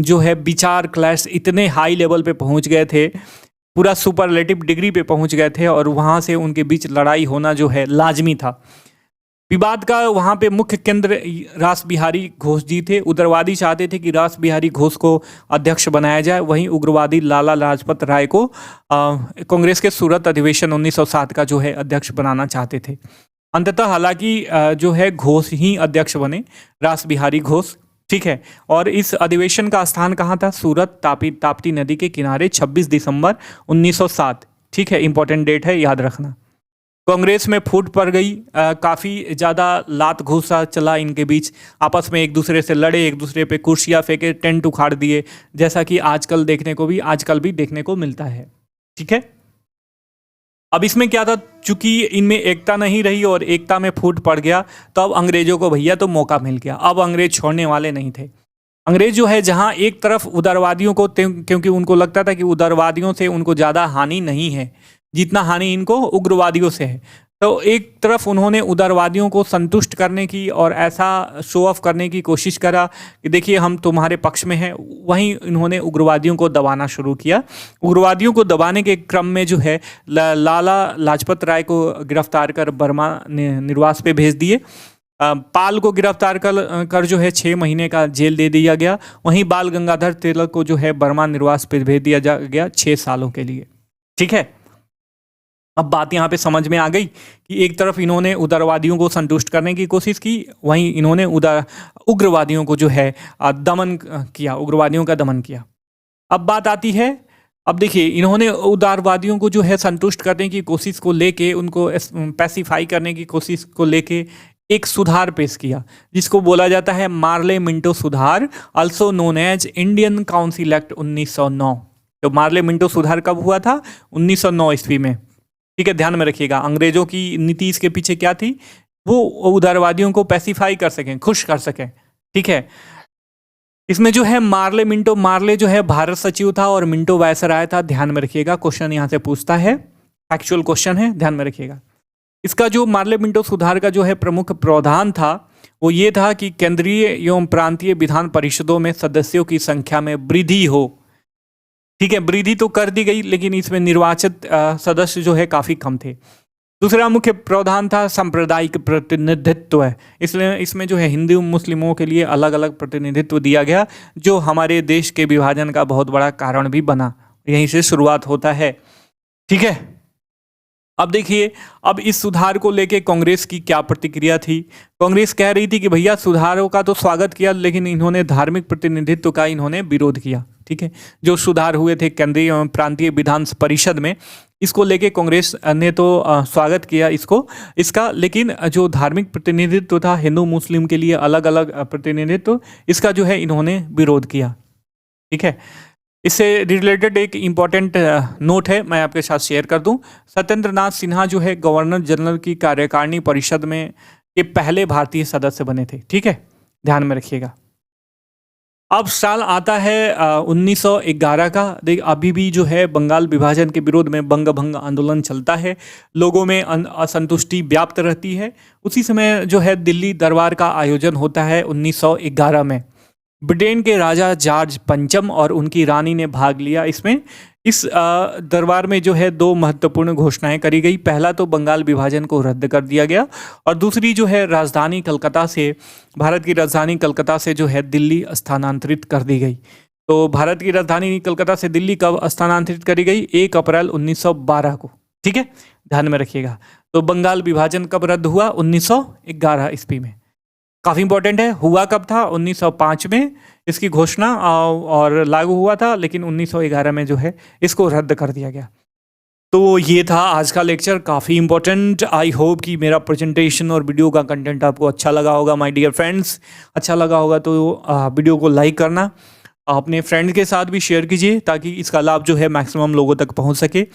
जो है विचार क्लैश इतने हाई लेवल पे पहुंच गए थे, पूरा सुपरलेटिव डिग्री पे पहुंच गए थे, और वहां से उनके बीच लड़ाई होना जो है लाजमी था। विवाद का वहाँ पे मुख्य केंद्र रास बिहारी घोष जी थे। उग्रवादी चाहते थे कि रास बिहारी घोष को अध्यक्ष बनाया जाए, वहीं उग्रवादी लाला लाजपत राय को कांग्रेस के सूरत अधिवेशन 1907 का जो है अध्यक्ष बनाना चाहते थे। अंततः हालांकि जो है घोष ही अध्यक्ष बने, रास बिहारी घोष। ठीक है, और इस अधिवेशन का स्थान कहाँ था? सूरत, ताप्ती नदी के किनारे, 26 दिसंबर 1907। ठीक है, इंपॉर्टेंट डेट है, याद रखना। कांग्रेस में फूट पड़ गई, काफ़ी ज़्यादा लात घूसा चला इनके बीच, आपस में एक दूसरे से लड़े, एक दूसरे पे कुर्सियाँ फेंके, टेंट उखाड़ दिए, जैसा कि आजकल भी देखने को मिलता है। ठीक है, अब इसमें क्या था, चूंकि इनमें एकता नहीं रही और एकता में फूट पड़ गया, तो अब अंग्रेजों को भैया तो मौका मिल गया। अब अंग्रेज छोड़ने वाले नहीं थे। अंग्रेज जो है, जहां एक तरफ उदारवादियों को, क्योंकि उनको लगता था कि उदारवादियों से उनको ज़्यादा हानि नहीं है जितना हानि इनको उग्रवादियों से है, तो एक तरफ उन्होंने उदारवादियों को संतुष्ट करने की और ऐसा शो ऑफ करने की कोशिश करा कि देखिए हम तुम्हारे पक्ष में हैं, वहीं इन्होंने उग्रवादियों को दबाना शुरू किया। उग्रवादियों को दबाने के क्रम में जो है लाला लाजपत राय को गिरफ्तार कर बर्मा निर्वास पे भेज दिए। पाल को गिरफ्तार कर जो है 6 महीने का जेल दे दिया गया। वहीं बाल गंगाधर तिलक को जो है बर्मा निर्वास पे भेज दिया गया 6 सालों के लिए। ठीक है, अब बात यहाँ पे समझ में आ गई कि एक तरफ इन्होंने उदारवादियों को संतुष्ट करने की कोशिश की, वहीं इन्होंने उग्रवादियों को जो है दमन किया, उग्रवादियों का दमन किया। अब बात आती है, अब देखिए इन्होंने उदारवादियों को जो है संतुष्ट करने की कोशिश को लेके, उनको पैसिफाई करने की कोशिश को लेके एक सुधार पेश किया, जिसको बोला जाता है मार्ले मिंटो सुधार, also known as Indian council act 1909। तो मार्ले मिंटो सुधार कब हुआ था? 1909 ईस्वी में। ठीक है, ध्यान में रखिएगा। अंग्रेजों की नीति इसके पीछे क्या थी? वो उदारवादियों को पैसिफाई कर सकें, खुश कर सकें। ठीक है, इसमें जो है मार्ले जो है भारत सचिव था और मिंटो वायसराय था। ध्यान में रखिएगा, क्वेश्चन यहां से पूछता है, एक्चुअल क्वेश्चन है, ध्यान में रखिएगा। इसका जो मार्ले मिंटो सुधार का जो है प्रमुख प्रावधान था, वो ये था कि केंद्रीय एवं प्रांतीय विधान परिषदों में सदस्यों की संख्या में वृद्धि हो। ठीक है, वृद्धि तो कर दी गई, लेकिन इसमें निर्वाचित सदस्य जो है काफ़ी कम थे। दूसरा मुख्य प्रावधान था सांप्रदायिक प्रतिनिधित्व है, इसलिए इसमें जो है हिंदू मुस्लिमों के लिए अलग अलग प्रतिनिधित्व दिया गया, जो हमारे देश के विभाजन का बहुत बड़ा कारण भी बना। यहीं से शुरुआत होता है। ठीक है, अब देखिए, अब इस सुधार को लेके कांग्रेस की क्या प्रतिक्रिया थी। कांग्रेस कह रही थी कि भैया सुधारों का तो स्वागत किया, लेकिन इन्होंने धार्मिक प्रतिनिधित्व का इन्होंने विरोध किया। ठीक है, जो सुधार हुए थे केंद्रीय एवं प्रांतीय विधान परिषद में, इसको लेके कांग्रेस ने तो स्वागत किया इसका, लेकिन जो धार्मिक प्रतिनिधित्व था हिंदू मुस्लिम के लिए अलग अलग प्रतिनिधित्व, इसका जो है इन्होंने विरोध किया। ठीक है, इससे रिलेटेड एक इम्पॉर्टेंट नोट है, मैं आपके साथ शेयर कर दूं। सत्येंद्र नाथ सिन्हा जो है गवर्नर जनरल की कार्यकारिणी परिषद में ये पहले भारतीय सदस्य बने थे। ठीक है, ध्यान में रखिएगा। अब साल आता है 1911 का। देख, अभी भी जो है बंगाल विभाजन के विरोध में बंग भंग आंदोलन चलता है, लोगों में असंतुष्टि व्याप्त रहती है। उसी समय जो है दिल्ली दरबार का आयोजन होता है 1911 में। ब्रिटेन के राजा जॉर्ज पंचम और उनकी रानी ने भाग लिया इसमें। इस दरबार में जो है दो महत्वपूर्ण घोषणाएं करी गई। पहला तो बंगाल विभाजन को रद्द कर दिया गया, और दूसरी जो है राजधानी कलकत्ता से, भारत की राजधानी कलकत्ता से जो है दिल्ली स्थानांतरित कर दी गई। तो भारत की राजधानी कलकत्ता से दिल्ली कब स्थानांतरित करी गई? 1 अप्रैल 1912 को। ठीक है, ध्यान में रखिएगा। तो बंगाल विभाजन कब रद्द हुआ? 1911 ईस्वी में। काफ़ी इंपॉर्टेंट है। हुआ कब था? 1905 में इसकी घोषणा और लागू हुआ था, लेकिन 1911 में जो है इसको रद्द कर दिया गया। तो ये था आज का लेक्चर, काफ़ी इंपॉर्टेंट। आई होप कि मेरा प्रेजेंटेशन और वीडियो का कंटेंट आपको अच्छा लगा होगा माय डियर फ्रेंड्स। अच्छा लगा होगा तो वीडियो को लाइक करना, अपने फ्रेंड्स के साथ भी शेयर कीजिए, ताकि इसका लाभ जो है मैक्सिमम लोगों तक पहुंच सके।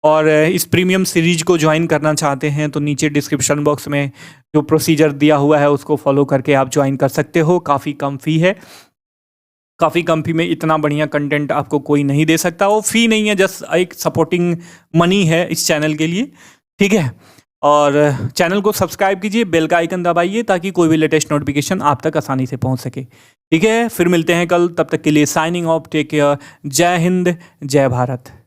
और इस प्रीमियम सीरीज को ज्वाइन करना चाहते हैं तो नीचे डिस्क्रिप्शन बॉक्स में जो प्रोसीजर दिया हुआ है उसको फॉलो करके आप ज्वाइन कर सकते हो। काफ़ी कम फी है, काफ़ी कम फी में इतना बढ़िया कंटेंट आपको कोई नहीं दे सकता। वो फी नहीं है, जस्ट एक सपोर्टिंग मनी है इस चैनल के लिए। ठीक है, और चैनल को सब्सक्राइब कीजिए, बेल का आइकन दबाइए, ताकि कोई भी लेटेस्ट नोटिफिकेशन आप तक आसानी से पहुंच सके। ठीक है, फिर मिलते हैं कल, तब तक के लिए साइनिंग ऑफ, टेक केयर, जय हिंद, जय भारत।